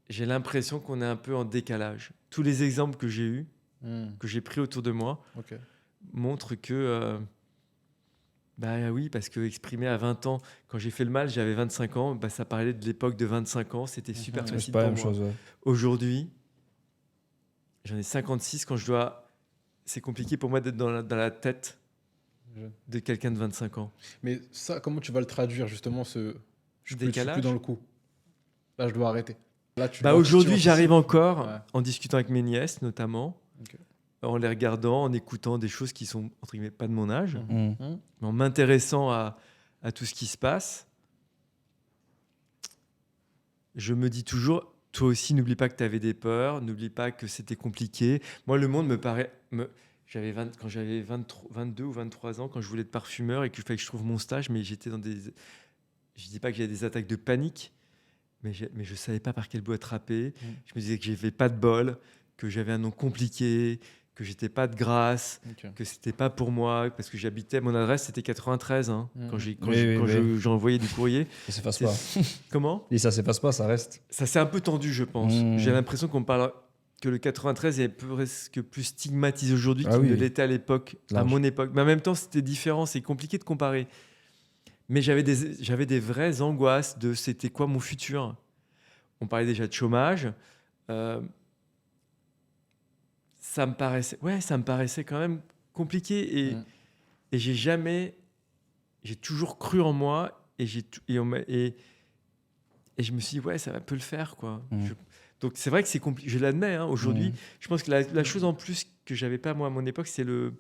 j'ai l'impression qu'on est un peu en décalage. Tous les exemples que j'ai eus, que j'ai pris autour de moi, montrent que... oui, parce que exprimer à 20 ans, quand j'ai fait le mal, j'avais 25 ans, ça parlait de l'époque de 25 ans, c'était super facile c'est pas la pour même moi. chose, ouais. Aujourd'hui, j'en ai 56, quand je dois... C'est compliqué pour moi d'être dans la tête de quelqu'un de 25 ans. Mais ça, comment tu vas le traduire, justement, je suis plus dans le coup. Là, je dois arrêter. Là, aujourd'hui, j'arrive encore, en discutant avec mes nièces, notamment, en les regardant, en écoutant des choses qui sont, entre guillemets, pas de mon âge, en m'intéressant à tout ce qui se passe. Je me dis toujours, toi aussi, n'oublie pas que tu avais des peurs, n'oublie pas que c'était compliqué. Moi, le monde me paraît... Quand j'avais 22 ou 23 ans, quand je voulais être parfumeur et qu'il fallait que je trouve mon stage, mais j'étais dans des... Je dis pas que j'avais des attaques de panique, mais je savais pas par quel bout attraper. Je me disais que j'avais pas de bol, que j'avais un nom compliqué, que j'étais pas de grâce, que c'était pas pour moi, parce que mon adresse c'était 93 quand j'ai envoyé du courrier. Ça s'efface pas. Comment ? Et ça s'efface pas, ça reste. Ça s'est un peu tendu, je pense. J'ai l'impression que le 93 est presque plus stigmatisé aujourd'hui qu'il ne l'était à l'époque, à mon époque. Mais en même temps, c'était différent, c'est compliqué de comparer. Mais j'avais des vraies angoisses de c'était quoi mon futur. On parlait déjà de chômage. Ça me paraissait quand même compliqué. Et j'ai toujours cru en moi. Et je me suis dit, ça peut le faire, quoi. Donc c'est vrai que c'est compliqué, je l'admets. Aujourd'hui, je pense que la chose en plus que j'avais pas moi à mon époque, c'est le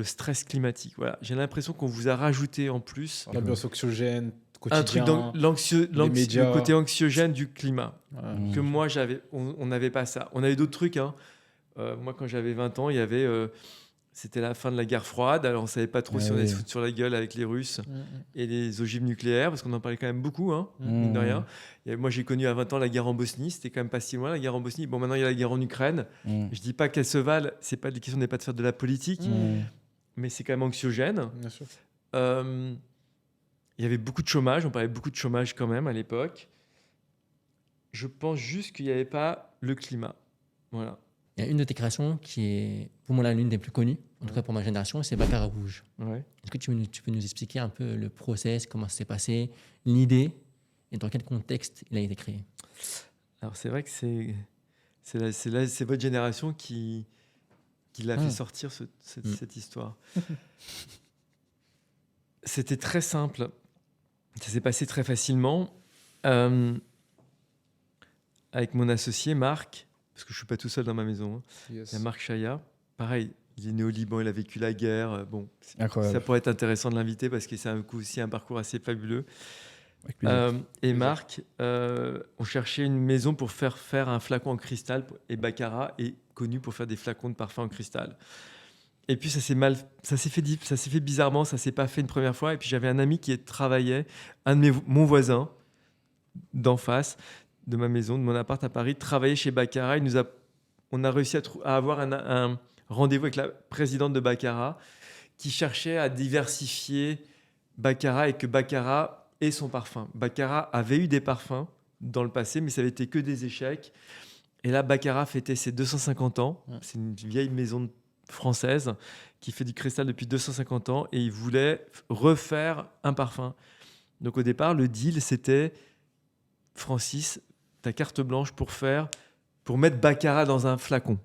stress climatique. Voilà. J'ai l'impression qu'on vous a rajouté en plus l'ambiance anxiogène, quotidien, un truc le côté anxiogène du climat. Que moi on n'avait pas ça. On avait d'autres trucs. Moi quand j'avais 20 ans, il y avait c'était la fin de la guerre froide, alors on savait pas trop si on allait se foutre sur la gueule avec les Russes et les ogives nucléaires, parce qu'on en parlait quand même beaucoup, mine de rien. Et moi j'ai connu à 20 ans la guerre en Bosnie, c'était quand même pas si loin la guerre en Bosnie. Bon, maintenant il y a la guerre en Ukraine. Je dis pas qu'elles se valent, c'est pas la question n'est pas de faire de la politique, mais c'est quand même anxiogène. Bien sûr. Il y avait beaucoup de chômage, on parlait beaucoup de chômage quand même à l'époque. Je pense juste qu'il n'y avait pas le climat. Voilà. Il y a une de tes créations qui est pour moi l'une des plus connues, en tout cas pour ma génération, c'est Baccarat Rouge. Est-ce que tu peux nous expliquer un peu le process, comment ça s'est passé, l'idée et dans quel contexte il a été créé? Alors c'est vrai que c'est votre génération qui l'a fait sortir cette histoire. C'était très simple, ça s'est passé très facilement. Avec mon associé Marc, parce que je ne suis pas tout seul dans ma maison. Il y a Marc Chaya. Pareil, il est né au Liban, il a vécu la guerre. Ça pourrait être intéressant de l'inviter parce que c'est aussi un parcours assez fabuleux. Et Marc, on cherchait une maison pour faire un flacon en cristal. Et Baccarat est connu pour faire des flacons de parfum en cristal. Et puis ça s'est fait bizarrement, ça ne s'est pas fait une première fois. Et puis j'avais un ami qui travaillait, mon voisin d'en face, de ma maison, de mon appart à Paris, travaillait chez Baccarat. On a réussi à avoir un rendez-vous avec la présidente de Baccarat qui cherchait à diversifier Baccarat et que Baccarat ait son parfum. Baccarat avait eu des parfums dans le passé, mais ça avait été que des échecs. Et là, Baccarat fêtait ses 250 ans. C'est une vieille maison française qui fait du cristal depuis 250 ans et il voulait refaire un parfum. Donc au départ, le deal, c'était Francis, ta carte blanche pour mettre baccarat dans un flacon.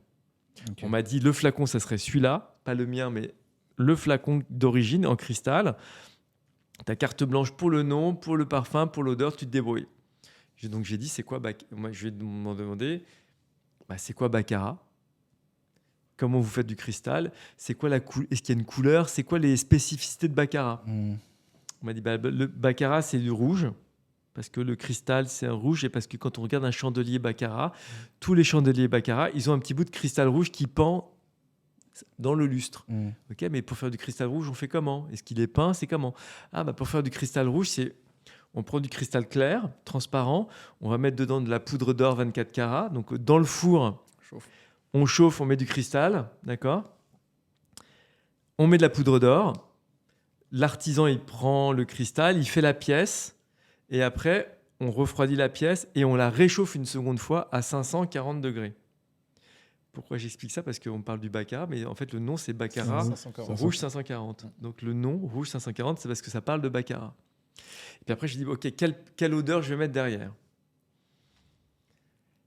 Ok. On m'a dit le flacon, ça serait celui-là, pas le mien, mais le flacon d'origine en cristal. Ta carte blanche pour le nom, pour le parfum, pour l'odeur, tu te débrouilles. Donc j'ai dit, c'est quoi Moi, je vais m'en demander, c'est quoi baccarat? Comment vous faites du cristal? C'est quoi Est-ce qu'il y a une couleur? C'est quoi les spécificités de baccarat? On m'a dit, le baccarat, c'est du rouge, parce que le cristal, c'est un rouge, et parce que quand on regarde un chandelier baccarat, tous les chandeliers baccarat, ils ont un petit bout de cristal rouge qui pend dans le lustre. Ok, mais pour faire du cristal rouge, on fait comment? Est-ce qu'il est peint? C'est comment? Pour faire du cristal rouge, on prend du cristal clair, transparent, on va mettre dedans de la poudre d'or 24 carats, donc dans le four, on chauffe, on met du cristal, d'accord? On met de la poudre d'or, l'artisan, il prend le cristal, il fait la pièce, et après, on refroidit la pièce et on la réchauffe une seconde fois à 540 degrés. Pourquoi j'explique ça? Parce qu'on parle du baccarat, mais en fait, le nom, c'est baccarat 540. rouge 540. Donc, le nom, rouge 540, c'est parce que ça parle de baccarat. Et puis après, je dis, OK, quelle odeur je vais mettre derrière?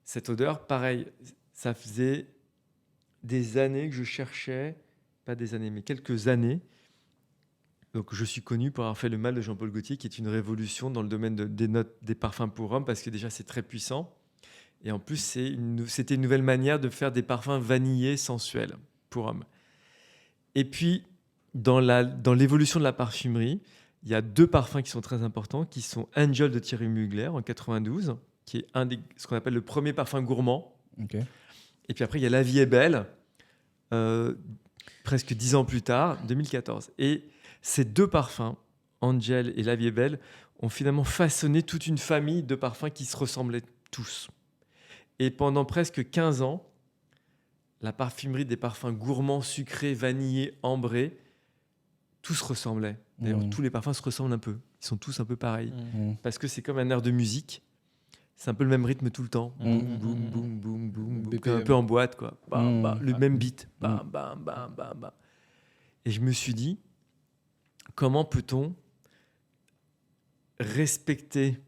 Cette odeur, pareil, ça faisait des années que je cherchais, pas des années, mais quelques années. Donc, je suis connu pour avoir fait le mal de Jean-Paul Gaultier, qui est une révolution dans le domaine des parfums pour hommes, parce que déjà, c'est très puissant. Et en plus, c'était une nouvelle manière de faire des parfums vanillés sensuels pour hommes. Et puis, dans l'évolution de la parfumerie, il y a 2 parfums qui sont très importants, qui sont Angel de Thierry Mugler en 92, qui est ce qu'on appelle le premier parfum gourmand. Okay. Et puis après, il y a La vie est belle, presque 10 ans plus tard, 2014. Et ces 2 parfums, Angel et La vie est belle, ont finalement façonné toute une famille de parfums qui se ressemblaient tous. Et pendant presque 15 ans, la parfumerie des parfums gourmands, sucrés, vanillés, ambrés, tous se ressemblaient. D'ailleurs, tous les parfums se ressemblent un peu. Ils sont tous un peu pareils. Parce que c'est comme un air de musique. C'est un peu le même rythme tout le temps. Boum, boum, boum, boum, boum, boum. Un peu en boîte, quoi. Le même beat. Bam, bam, bam, bam, bam. Et je me suis dit, comment peut-on respecter...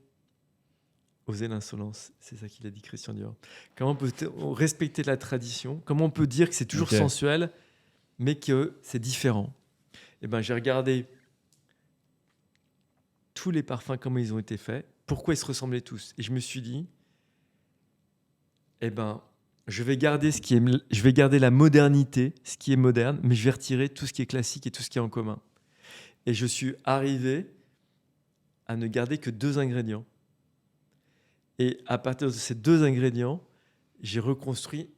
Oser l'insolence, c'est ça qu'il a dit, Christian Dior. Comment peut-on respecter la tradition? Comment on peut dire que c'est toujours sensuel, mais que c'est différent? Eh ben, j'ai regardé tous les parfums, comment ils ont été faits, pourquoi ils se ressemblaient tous. Et je me suis dit, je vais garder la modernité, ce qui est moderne, mais je vais retirer tout ce qui est classique et tout ce qui est en commun. Et je suis arrivé à ne garder que 2 ingrédients. Et à partir de ces 2 ingrédients, j'ai reconstruit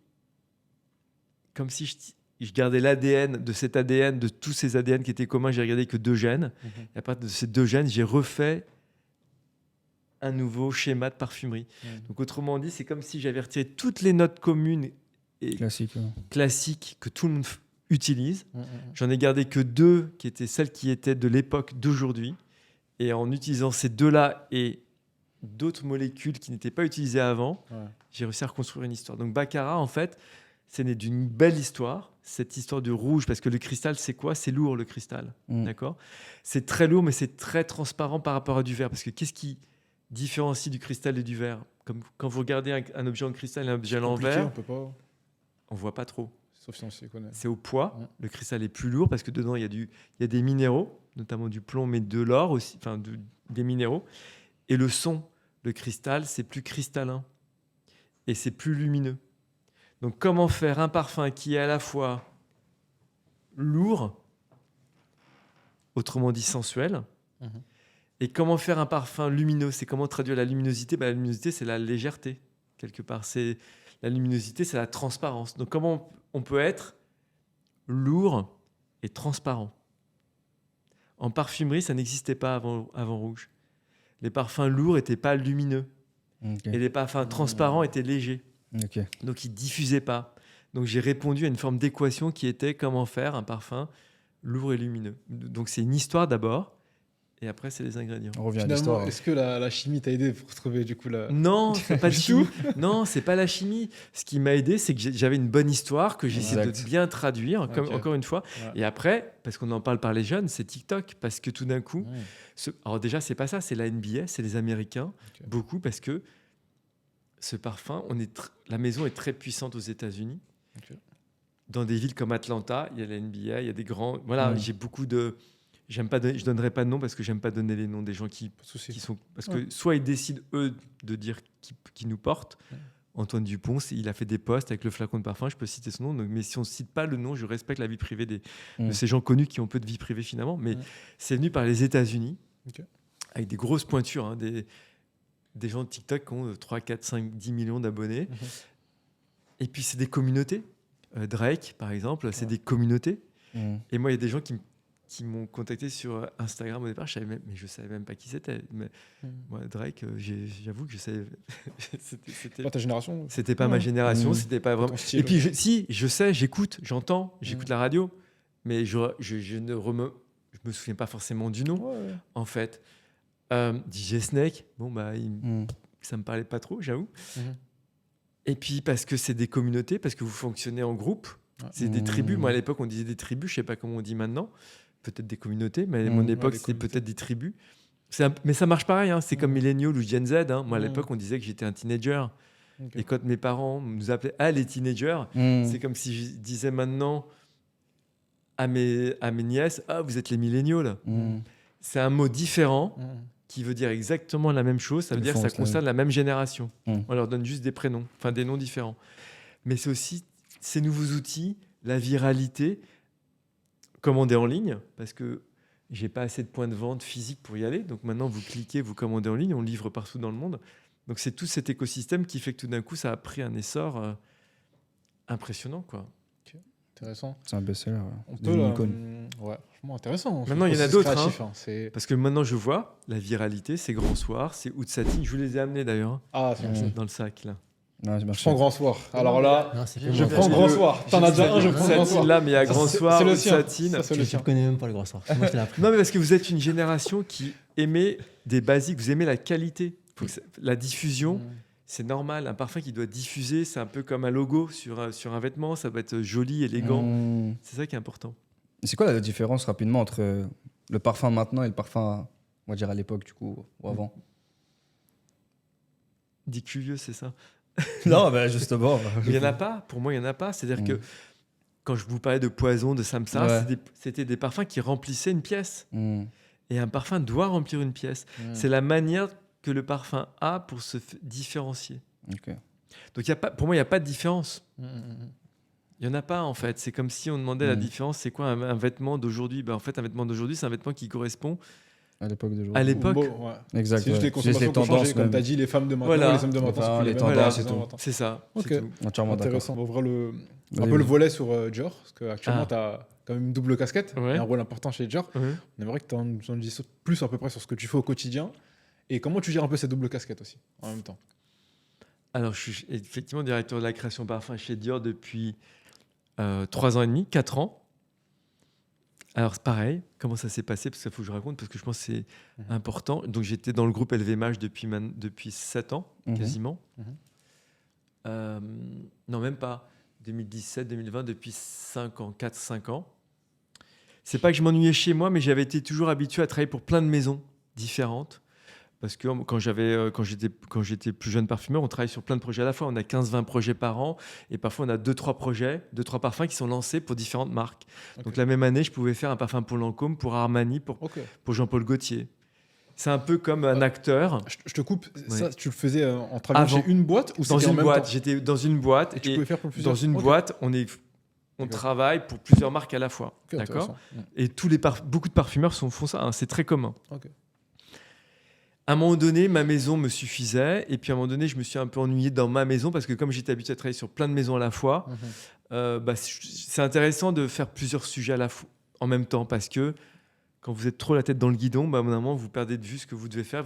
comme si je gardais l'ADN de cet ADN, de tous ces ADN qui étaient communs, j'ai regardé que 2 gènes. Et à partir de ces 2 gènes, j'ai refait un nouveau schéma de parfumerie. Donc autrement dit, c'est comme si j'avais retiré toutes les notes communes et classiques que tout le monde utilise. J'en ai gardé que 2 qui étaient celles qui étaient de l'époque d'aujourd'hui. Et en utilisant ces 2-là et d'autres molécules qui n'étaient pas utilisées avant, j'ai réussi à reconstruire une histoire. Donc baccarat, en fait, c'est né d'une belle histoire, cette histoire du rouge, parce que le cristal, c'est quoi? C'est lourd, le cristal, d'accord? C'est très lourd, mais c'est très transparent par rapport à du verre, parce que qu'est-ce qui différencie du cristal et du verre? Comme quand vous regardez un objet en cristal et un objet en verre, on voit pas trop. Sauf si on s'y connaît. C'est au poids. Le cristal est plus lourd, parce que dedans, il y a des minéraux, notamment du plomb, mais de l'or aussi, enfin des minéraux. Et le son, le cristal, c'est plus cristallin et c'est plus lumineux. Donc, comment faire un parfum qui est à la fois lourd, autrement dit sensuel, et comment faire un parfum lumineux? C'est comment traduire la luminosité? La luminosité, c'est la légèreté, quelque part. La luminosité, c'est la transparence. Donc, comment on peut être lourd et transparent? En parfumerie, ça n'existait pas avant Rouge. Les parfums lourds n'étaient pas lumineux. Et les parfums transparents étaient légers. Donc, ils ne diffusaient pas. Donc, j'ai répondu à une forme d'équation qui était comment faire un parfum lourd et lumineux. Donc, c'est une histoire d'abord. Et après, c'est les ingrédients. On revient à l'histoire. Est-ce que la chimie t'a aidé pour trouver du coup la... Non, c'est pas du tout. Non, c'est pas la chimie. Ce qui m'a aidé, c'est que j'avais une bonne histoire que j'essayais de bien traduire, encore une fois. Et après, parce qu'on en parle par les jeunes, c'est TikTok. Parce que tout d'un coup... Alors déjà, c'est pas ça, c'est la NBA, c'est les Américains. Beaucoup, parce que ce parfum, la maison est très puissante aux États-Unis. Ok. Dans des villes comme Atlanta, il y a la NBA, il y a des grands. Voilà, j'ai beaucoup de. Je donnerai pas de nom parce que j'aime pas donner les noms des gens qui sont. Parce que soit ils décident, eux, de dire qui nous portent. Ouais. Antoine Dupont, il a fait des posts avec le flacon de parfum, je peux citer son nom. Donc, mais si on ne cite pas le nom, je respecte la vie privée de ces gens connus qui ont peu de vie privée finalement. Mais c'est venu par les États-Unis, avec des grosses pointures, hein, des gens de TikTok qui ont 3, 4, 5, 10 millions d'abonnés. Et puis, c'est des communautés. Drake, par exemple, c'est des communautés. Et moi, il y a des gens qui m'ont contacté sur Instagram au départ. Je savais même pas qui c'était. Mais moi, Drake, j'avoue que je savais. C'était pas ta génération. C'était pas ma génération. C'était pas vraiment. Style, et puis, je sais, j'écoute la radio, mais je me souviens pas forcément du nom, en fait. DJ Snake, ça me parlait pas trop, j'avoue. Et puis parce que c'est des communautés, parce que vous fonctionnez en groupe, c'est des tribus. Moi à l'époque on disait des tribus, je sais pas comment on dit maintenant, peut-être des communautés, mais à mon époque c'était peut-être des tribus. Mais ça marche pareil, hein. C'est comme Millennial ou Gen Z. Hein. Moi à l'époque on disait que j'étais un teenager. Et quand mes parents nous appelaient les teenagers, c'est comme si je disais maintenant à mes nièces, vous êtes les millennials. C'est un mot différent. Qui veut dire exactement la même chose, ça veut dire que ça concerne la même génération. On leur donne juste des prénoms, enfin des noms différents. Mais c'est aussi ces nouveaux outils, la viralité, commander en ligne, parce que j'ai pas assez de points de vente physiques pour y aller. Donc maintenant, vous cliquez, vous commandez en ligne, on livre partout dans le monde. Donc c'est tout cet écosystème qui fait que tout d'un coup, ça a pris un essor impressionnant, quoi. Intéressant. C'est un best-seller. On peut franchement intéressant. Maintenant, il y en a d'autres. Parce que maintenant, je vois la viralité, c'est Grand Soir, c'est Oud Satine. Je vous les ai amenés d'ailleurs. Dans le sac, là. Non, je prends Grand Soir. Alors là, je prends Grand Soir. T'en as déjà un, je prends Grand Soir. Là, mais il y a Grand Soir, Oud Satine. Je ne connais même pas le Grand Soir. Moi, je l'ai appris. Non, mais parce que vous êtes une génération qui aimait des basiques, vous aimez la qualité, la diffusion. C'est normal, un parfum qui doit diffuser, c'est un peu comme un logo sur un vêtement, ça doit être joli, élégant. C'est ça qui est important. C'est quoi la différence rapidement entre le parfum maintenant et le parfum, on va dire à l'époque du coup, ou avant? Dit curieux, c'est ça? Non, bah justement. Il n'y en a pas, pour moi il n'y en a pas. C'est-à-dire que quand je vous parlais de Poison, de Samsara, c'était des parfums qui remplissaient une pièce. Et un parfum doit remplir une pièce. C'est la manière que le parfum a pour se différencier. Donc pour moi, il n'y a pas de différence. Il n'y en a pas, en fait. C'est comme si on demandait la différence, c'est quoi un vêtement d'aujourd'hui? En fait, un vêtement d'aujourd'hui, c'est un vêtement qui correspond à l'époque d'aujourd'hui. À l'époque. Exact. C'est juste les consommations qui ont changé. Comme tu as dit, les femmes de maintenant, les hommes de maintenant, les tendances et tout. C'est ça. Ok. Entièrement intéressant. On va ouvrir un peu le volet sur Dior, parce qu'actuellement, tu as quand même une double casquette, et un rôle important chez Dior. On aimerait que tu en dises plus à peu près sur ce que tu fais au quotidien. Et comment tu gères un peu cette double casquette aussi, en même temps? Alors, je suis effectivement directeur de la création parfum chez Dior depuis 3 ans et demi, 4 ans. Alors, c'est pareil, comment ça s'est passé? Parce qu'il faut que je raconte, parce que je pense que c'est important. Donc, j'étais dans le groupe LVMH depuis 7 ans, quasiment. Non, même pas. 2017, 2020, depuis 5 ans, 4-5 ans. C'est pas que je m'ennuyais chez moi, mais j'avais été toujours habitué à travailler pour plein de maisons différentes. Parce que quand j'étais plus jeune parfumeur, on travaille sur plein de projets à la fois. On a 15-20 projets par an et parfois on a 2-3 projets, 2-3 parfums qui sont lancés pour différentes marques. Donc la même année, je pouvais faire un parfum pour Lancôme, pour Armani, pour Jean-Paul Gaultier. C'est un peu comme un acteur. Je te coupe, ça tu le faisais en travaillant chez une boîte ou dans une boîte? J'étais dans une boîte et tu pouvais faire pour plusieurs. Dans une boîte, on travaille pour plusieurs marques à la fois. D'accord. Et beaucoup de parfumeurs font ça, hein, c'est très commun. À un moment donné, ma maison me suffisait. Et puis, à un moment donné, je me suis un peu ennuyé dans ma maison parce que comme j'étais habitué à travailler sur plein de maisons à la fois, c'est intéressant de faire plusieurs sujets à la fois en même temps parce que quand vous êtes trop la tête dans le guidon, à un moment, vous perdez de vue ce que vous devez faire.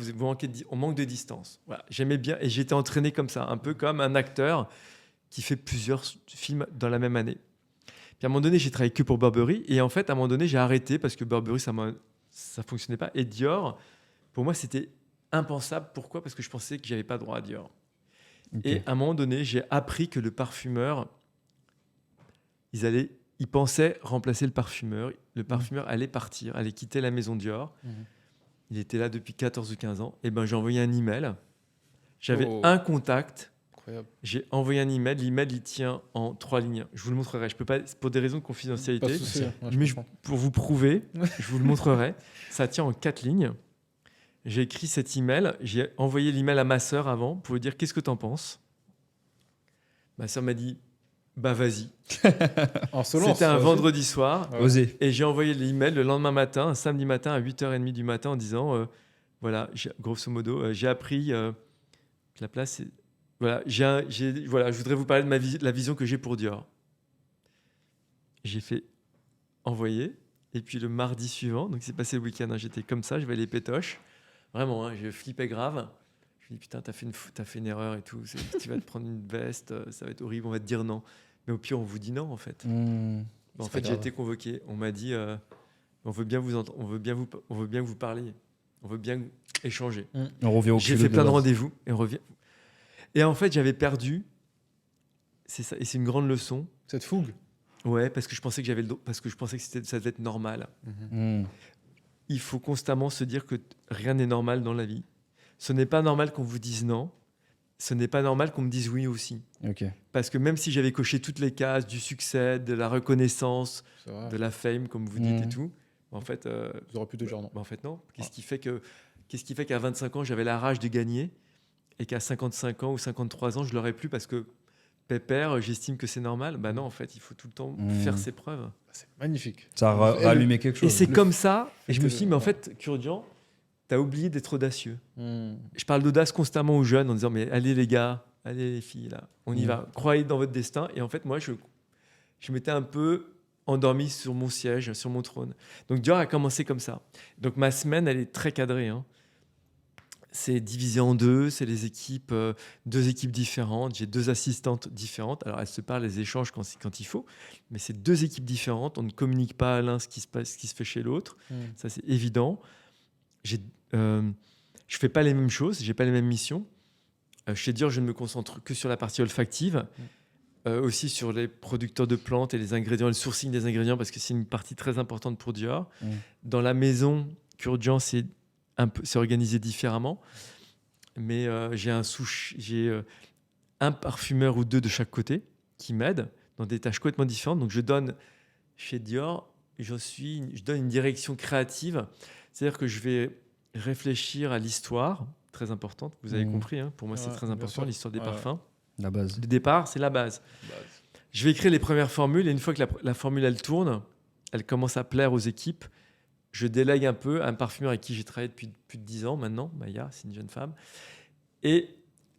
On manque de distance. Voilà. J'aimais bien et j'étais entraîné comme ça, un peu comme un acteur qui fait plusieurs films dans la même année. Puis, à un moment donné, j'ai travaillé que pour Burberry. Et en fait, à un moment donné, j'ai arrêté parce que Burberry, ça fonctionnait pas. Et Dior, pour moi, c'était impensable. Pourquoi? Parce que je pensais que j'avais pas droit à Dior. Et à un moment donné, j'ai appris que le parfumeur, ils pensaient remplacer le parfumeur. Le parfumeur allait partir, allait quitter la maison Dior. Il était là depuis 14 ou 15 ans. Et ben, j'ai envoyé un email. J'avais un contact Incroyable. J'ai envoyé un email. L'email, il tient en 3 lignes. Je vous le montrerai. Je peux pas, pour des raisons de confidentialité. Pas de souci, hein. Ouais, je Mais comprends. pour vous prouver, je vous le montrerai. Ça tient en 4 lignes. J'ai écrit cet email. J'ai envoyé l'email à ma sœur avant pour lui dire qu'est-ce que tu en penses. Ma sœur m'a dit bah vas-y. En se lance, C'était un vas-y. vendredi soir. Ouais. Osez. Et j'ai envoyé l'email le lendemain matin, un samedi matin à 8h30 du matin en disant voilà, grosso modo, j'ai appris que la place est. Voilà, voilà, je voudrais vous parler de la vision que j'ai pour Dior. J'ai fait envoyer. Et puis le mardi suivant, donc c'est passé le week-end, hein, j'étais comme ça, je vais les pétoches. Vraiment, hein, je flippais grave. Je me dis putain, t'as fait une erreur et tout. Tu vas te prendre une veste, ça va être horrible, on va te dire non. Mais au pire, on vous dit non en fait. Mmh. En C'est fait, pas j'ai grave. été convoqué. On m'a dit on veut bien que vous parliez. On veut bien échanger. On revient au J'ai culot fait plein de base. rendez-vous et on revient. Et en fait, j'avais perdu. C'est ça, et c'est une grande leçon. Cette fougue. Ouais, parce que je pensais que parce que je pensais que ça devait être normal. Mmh. Il faut constamment se dire que rien n'est normal dans la vie. Ce n'est pas normal qu'on vous dise non. Ce n'est pas normal qu'on me dise oui aussi. Ok. Parce que même si j'avais coché toutes les cases du succès, de la reconnaissance, C'est vrai. de la fame, comme vous dites Mhm. et tout, en fait, Vous aurez pu te dire non. en fait non. Qu'est-ce qui fait qu'à 25 ans, j'avais la rage de gagner et qu'à 55 ans ou 53 ans, je l'aurais plus parce que pépère, j'estime que c'est normal. Bah non, en fait, il faut tout le temps Mhm. faire ses preuves. C'est magnifique. Ça a Et rallumé quelque Et chose. c'est comme ça. Et je me le- suis dit, mais en fait, Kurdian, t'as oublié d'être audacieux. Hmm. Je parle d'audace constamment aux jeunes en disant, mais allez les gars, allez les filles, là, on y Mhm. va. Croyez dans votre destin. Et en fait, moi, je m'étais un peu endormi sur mon siège, sur mon trône. Donc Dior a commencé comme ça. Donc ma semaine, elle est très cadrée, hein. C'est divisé en deux, c'est les équipes, 2 équipes différentes. J'ai 2 assistantes différentes. Alors elles se parlent, elles échangent quand il faut, mais c'est 2 équipes différentes. On ne communique pas à l'un ce qui se fait chez l'autre. Hmm. Ça c'est évident. Je fais pas les mêmes choses, j'ai pas les mêmes missions. Chez Dior, je ne me concentre que sur la partie olfactive, aussi sur les producteurs de plantes et les ingrédients, le sourcing des ingrédients, parce que c'est une partie très importante pour Dior. Mm. Dans la maison, Kurdian, c'est organisé différemment, mais j'ai un parfumeur ou 2 de chaque côté qui m'aident dans des tâches complètement différentes. Donc je donne chez Dior, je donne une direction créative, c'est-à-dire que je vais réfléchir à l'histoire, très importante, vous avez Mhm. compris, hein, pour moi c'est Ouais, très bien important, sûr. l'histoire des Ouais. parfums. La base. Le départ, c'est la base. Je vais écrire les premières formules et une fois que la formule elle tourne, elle commence à plaire aux équipes. Je délègue un peu à un parfumeur avec qui j'ai travaillé depuis plus de 10 ans maintenant, Maya, c'est une jeune femme. Et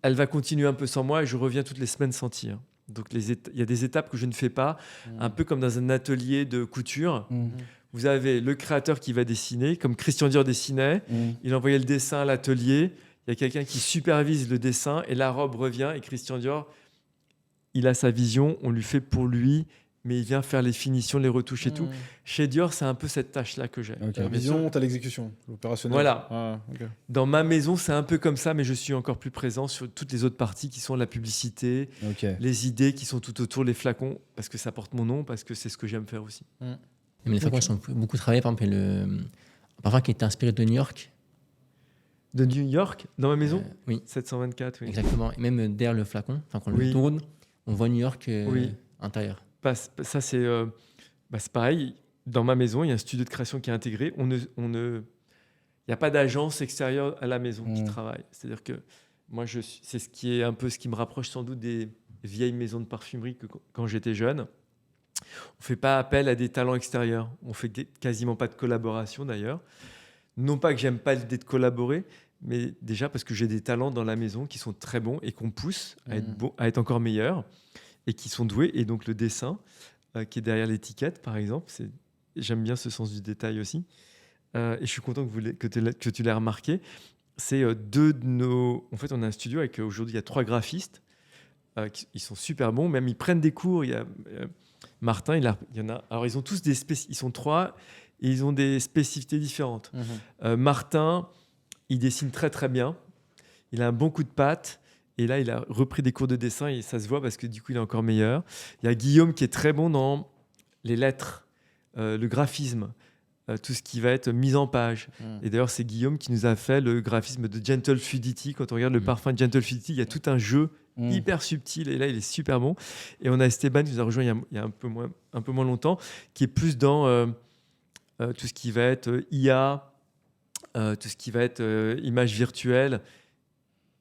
elle va continuer un peu sans moi et je reviens toutes les semaines sentir. Donc il y a des étapes que je ne fais pas, un peu comme dans un atelier de couture. Mmh. Vous avez le créateur qui va dessiner, comme Christian Dior dessinait. Mmh. Il envoyait le dessin à l'atelier. Il y a quelqu'un qui supervise le dessin et la robe revient. Et Christian Dior, il a sa vision, on lui fait pour lui, mais il vient faire les finitions, les retouches et tout. Chez Dior, c'est un peu cette tâche-là que j'ai. Ok. T'as la Bien vision, sûr. t'as l'exécution, l'opérationnel. Voilà. Ah, ok. Dans ma maison, c'est un peu comme ça, mais je suis encore plus présent sur toutes les autres parties qui sont la publicité, Ok. les idées qui sont tout autour, les flacons, parce que ça porte mon nom, parce que c'est ce que j'aime faire aussi. Mais les flacons Ok. sont beaucoup travaillés. Par exemple, un parfum qui était inspiré de New York. De New York, dans ma maison Oui, 724, oui. exactement. Et même derrière le flacon, quand on Oui. le tourne, on voit New York Oui. intérieur. Ça, c'est pareil. Dans ma maison, il y a un studio de création qui est intégré. Il n'y a pas d'agence extérieure à la maison qui travaille. C'est-à-dire que moi, c'est ce qui est un peu ce qui me rapproche sans doute des vieilles maisons de parfumerie que quand j'étais jeune. On ne fait pas appel à des talents extérieurs. On fait quasiment pas de collaboration d'ailleurs. Non pas que j'aime pas l'idée de collaborer, mais déjà parce que j'ai des talents dans la maison qui sont très bons et qu'on pousse à être encore meilleurs et qui sont doués. Et donc le dessin qui est derrière l'étiquette, par exemple, j'aime bien ce sens du détail aussi. Et je suis content que tu l'aies remarqué. C'est 2 de nos... En fait, on a un studio avec aujourd'hui, il y a 3 graphistes. Ils sont super bons. Même, ils prennent des cours. Il y a Martin, il y en a... Alors, ils ont tous ils sont 3 et ils ont des spécificités différentes. Martin, il dessine très, très bien. Il a un bon coup de patte. Et là, il a repris des cours de dessin et ça se voit parce que du coup, il est encore meilleur. Il y a Guillaume qui est très bon dans les lettres, le graphisme, tout ce qui va être mise en page. Et d'ailleurs, c'est Guillaume qui nous a fait le graphisme de Gentle Fluidity. Quand on regarde le parfum Gentle Fluidity, il y a tout un jeu hyper subtil, et là, il est super bon. Et on a Esteban qui nous a rejoint il y a un peu moins longtemps, qui est plus dans tout ce qui va être IA, tout ce qui va être image virtuelle.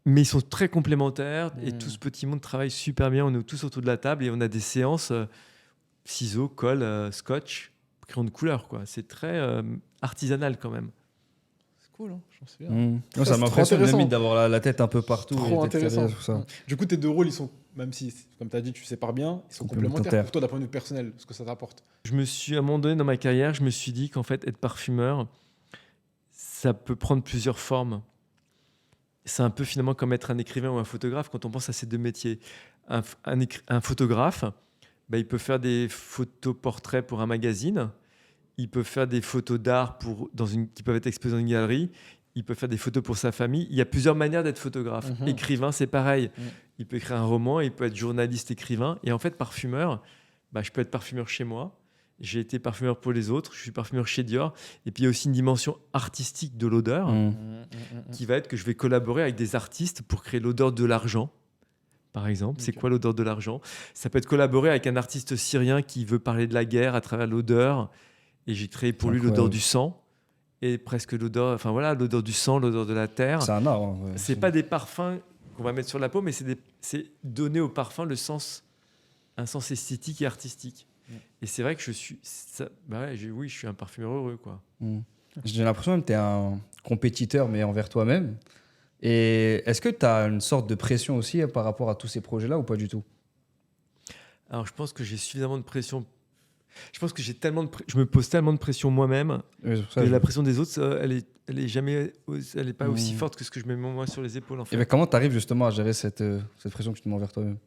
Mais ils sont très complémentaires et tout ce petit monde travaille super bien. On est tous autour de la table et on a des séances ciseaux, colle, scotch, crayon de couleur, quoi. C'est très artisanal quand même. C'est cool, hein, j'en sais bien. Non, Ça, ça c'est m'impressionne trop intéressant. limite d'avoir la tête un peu partout. Trop et d'être intéressant. ferré, tout ça. Du coup, tes deux rôles, ils sont, même si, comme tu as dit, tu sépares bien, ils sont complémentaires pour toi d'un point de vue personnel, ce que ça t'apporte. À un moment donné dans ma carrière, je me suis dit qu'en fait, être parfumeur, ça peut prendre plusieurs formes. C'est un peu finalement comme être un écrivain ou un photographe quand on pense à ces deux métiers. Un photographe, il peut faire des photos portraits pour un magazine, il peut faire des photos d'art qui peuvent être exposées dans une galerie, il peut faire des photos pour sa famille. Il y a plusieurs manières d'être photographe. Écrivain, c'est pareil. Il peut écrire un roman, il peut être journaliste, écrivain. Et en fait, parfumeur, je peux être parfumeur chez moi. J'ai été parfumeur pour les autres, je suis parfumeur chez Dior. Et puis il y a aussi une dimension artistique de l'odeur qui va être que je vais collaborer avec des artistes pour créer l'odeur de l'argent, par exemple. C'est quoi l'odeur de l'argent ? Ça peut être collaborer avec un artiste syrien qui veut parler de la guerre à travers l'odeur. Et j'ai créé pour lui l'odeur du sang. Et presque l'odeur, l'odeur du sang, l'odeur de la terre. C'est un art. Hein, ouais. C'est pas des parfums qu'on va mettre sur la peau, mais c'est donner au parfum un sens esthétique et artistique. Et c'est vrai que je suis un parfumeur heureux, quoi. J'ai l'impression que tu es un compétiteur, mais envers toi-même. Et est-ce que tu as une sorte de pression aussi par rapport à tous ces projets-là ou pas du tout ? Alors, je pense que j'ai suffisamment de pression. Je pense que je me pose tellement de pression moi-même que la pression des autres, elle est pas aussi forte que ce que je mets moi sur les épaules, en fait. Et comment tu arrives justement à gérer cette pression que tu te mets envers toi-même ?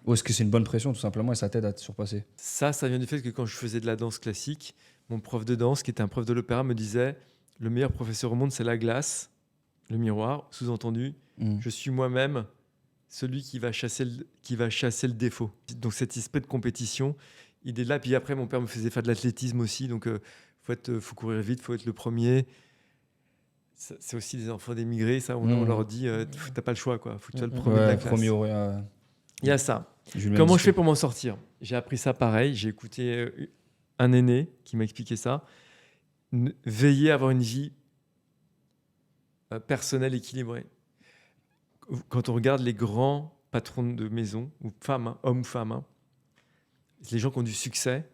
Ou est-ce que c'est une bonne pression, tout simplement, et ça t'aide à te surpasser ? Ça vient du fait que quand je faisais de la danse classique, mon prof de danse, qui était un prof de l'opéra, me disait « Le meilleur professeur au monde, c'est la glace, le miroir. » Sous-entendu, je suis moi-même celui qui va chasser le défaut. Donc cet esprit de compétition, il est là. Puis après, mon père me faisait faire de l'athlétisme aussi. Donc, faut courir vite, faut être le premier. C'est aussi des enfants d'émigrés. Ça, on leur dit « T'as pas le choix, quoi. Faut que tu sois le premier de la classe. » Il y a ça. Comment je fais pour m'en sortir ? J'ai appris ça pareil. J'ai écouté un aîné qui m'a expliqué ça. Veiller à avoir une vie personnelle équilibrée. Quand on regarde les grands patrons de maison, ou femmes, hommes ou femmes, les gens qui ont du succès,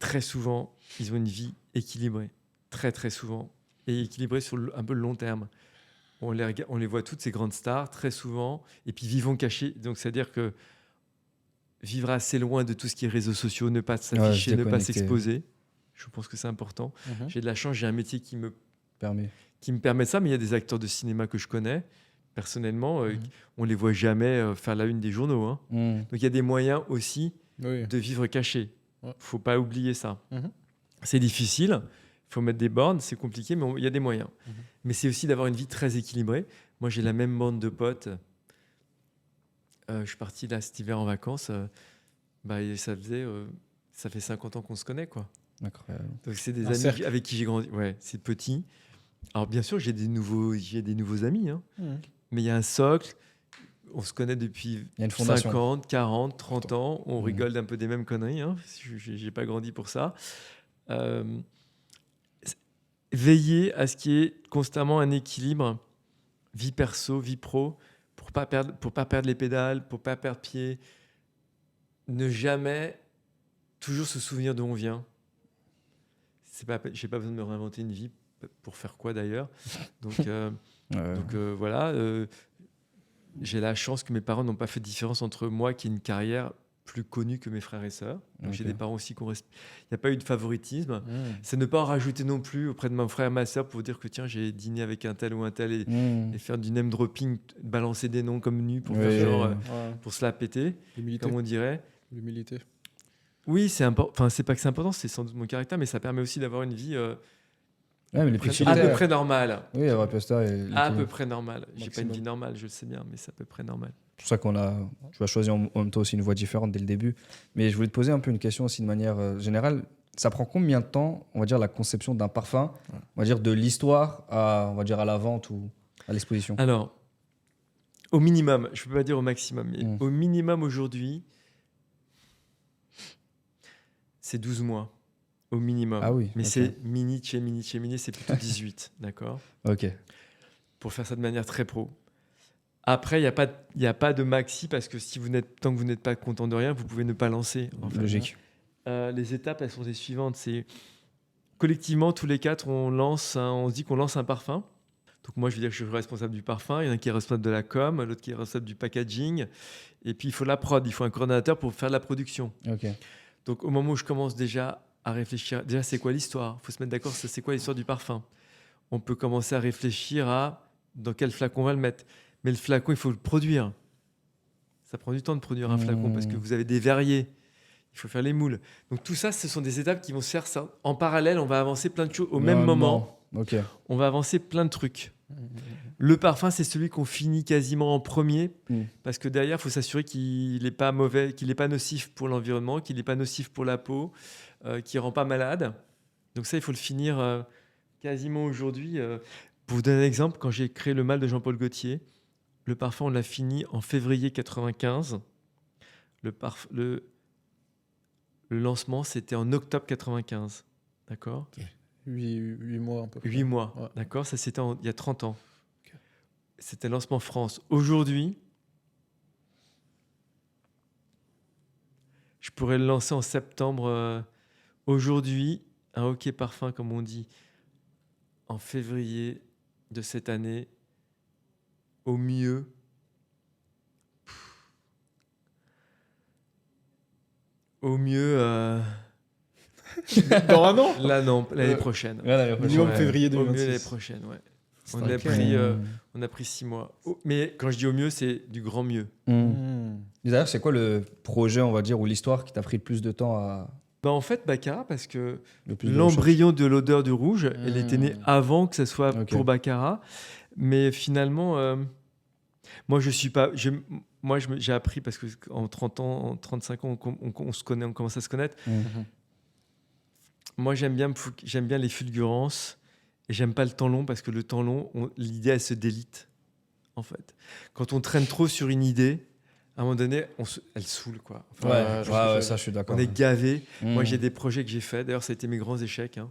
très souvent, ils ont une vie équilibrée. Très, très souvent. Et équilibrée sur un peu le long terme. On les voit toutes, ces grandes stars, très souvent, et puis vivons cachés. Donc, c'est-à-dire que vivre assez loin de tout ce qui est réseaux sociaux, ne pas s'afficher, ne pas s'exposer. Je pense que c'est important. J'ai de la chance, j'ai un métier qui me permet ça, mais il y a des acteurs de cinéma que je connais. Personnellement, on ne les voit jamais faire la une des journaux. Donc, il y a des moyens aussi de vivre caché. Il ne faut pas oublier ça. C'est difficile. Il faut mettre des bornes, c'est compliqué, mais il y a des moyens. Mais c'est aussi d'avoir une vie très équilibrée. Moi, j'ai la même bande de potes. Je suis parti là cet hiver en vacances. Ça fait 50 ans qu'on se connaît, quoi. Incroyable. Donc, c'est des amis avec qui j'ai grandi. Ouais, c'est petit. Alors, bien sûr, j'ai des nouveaux amis. Mais il y a un socle. On se connaît depuis 50, 40, 30 ans. On rigole un peu des mêmes conneries. Je n'ai pas grandi pour ça. Veiller à ce qu'il y ait constamment un équilibre vie perso, vie pro, pour pas perdre les pédales, pour pas perdre pied. Ne jamais toujours se souvenir d'où on vient. J'ai pas besoin de me réinventer une vie pour faire quoi d'ailleurs. Donc voilà. J'ai la chance que mes parents n'ont pas fait de différence entre moi qui ai une carrière plus connue que mes frères et sœurs. Donc j'ai des parents aussi il n'y a pas eu de favoritisme. C'est ne pas en rajouter non plus auprès de mon frère et ma sœur pour dire que tiens, j'ai dîné avec un tel ou un tel et faire du name dropping, balancer des noms comme nu pour faire genre pour se la péter, comme on dirait. L'humilité. Oui, c'est important. Enfin, c'est pas que c'est important, c'est sans doute mon caractère, mais ça permet aussi d'avoir une vie mais à peu près normale. Oui, avoir à peu près normale. J'ai pas une vie normale, je le sais bien, mais c'est à peu près normal. C'est pour ça tu as choisi en même temps aussi une voie différente dès le début. Mais je voulais te poser un peu une question aussi de manière générale. Ça prend combien de temps, on va dire, la conception d'un parfum, on va dire de l'histoire à la vente ou à l'exposition ? Alors, Au minimum, je ne peux pas dire au maximum, mais au minimum aujourd'hui, c'est 12 mois. Au minimum. Ah oui. Mais ok. c'est mini, c'est plutôt 18. D'accord. Ok. Pour faire ça de manière très pro. Après, il n'y a pas de maxi parce que tant que vous n'êtes pas content de rien, vous pouvez ne pas lancer. En fait. Logique. Les étapes, elles sont les suivantes. C'est collectivement, tous les 4, on se dit qu'on lance un parfum. Donc moi, je veux dire que je suis responsable du parfum. Il y en a un qui est responsable de la com, l'autre qui est responsable du packaging. Et puis, il faut la prod. Il faut un coordonnateur pour faire la production. Ok. Donc, au moment où je commence déjà à réfléchir, déjà, c'est quoi l'histoire ? Il faut se mettre d'accord, c'est quoi l'histoire du parfum ? On peut commencer à réfléchir à dans quel flacon on va le mettre. Mais le flacon, il faut le produire. Ça prend du temps de produire un flacon parce que vous avez des verriers. Il faut faire les moules. Donc tout ça, ce sont des étapes qui vont se faire ça. En parallèle. On va avancer plein de choses au même moment. Ok. On va avancer plein de trucs. Le parfum, c'est celui qu'on finit quasiment en premier parce que derrière, il faut s'assurer qu'il n'est pas mauvais, qu'il n'est pas nocif pour l'environnement, qu'il n'est pas nocif pour la peau, qu'il ne rend pas malade. Donc ça, il faut le finir quasiment aujourd'hui. Pour vous donner un exemple, quand j'ai créé le Mal de Jean-Paul Gaultier, le parfum, on l'a fini en février 95. Le lancement, c'était en octobre 95. D'accord ? 8 mois un peu. 8 mois, Ouais. d'accord ? Ça, c'était il y a 30 ans. Okay. C'était le lancement France. Aujourd'hui, je pourrais le lancer en septembre. Aujourd'hui, un hockey parfum, comme on dit, en février de cette année, au mieux, Dans un an. Là, non, l'année prochaine. Minimum Ouais, février au mieux 2026. l'année prochaine, ouais. Ok. On a pris 6 mois. Mais quand je dis au mieux, c'est du grand mieux. Et d'ailleurs, c'est quoi le projet, on va dire, ou l'histoire qui t'a pris le plus de temps à. En fait, Baccarat, parce que Le plus de l'embryon de l'odeur du rouge, elle était née avant que ça soit pour Baccarat. Mais finalement, moi, je suis pas. J'ai appris parce qu'en 30 ans, en 35 ans, on se connaît, on commence à se connaître. Moi, j'aime bien les fulgurances et j'aime pas le temps long parce que le temps long, l'idée, elle se délite. En fait, quand on traîne trop sur une idée, à un moment donné, elle saoule, quoi. Enfin, ça, je suis d'accord. On est gavé. Moi, j'ai des projets que j'ai faits. D'ailleurs, ça a été mes grands échecs. Hein.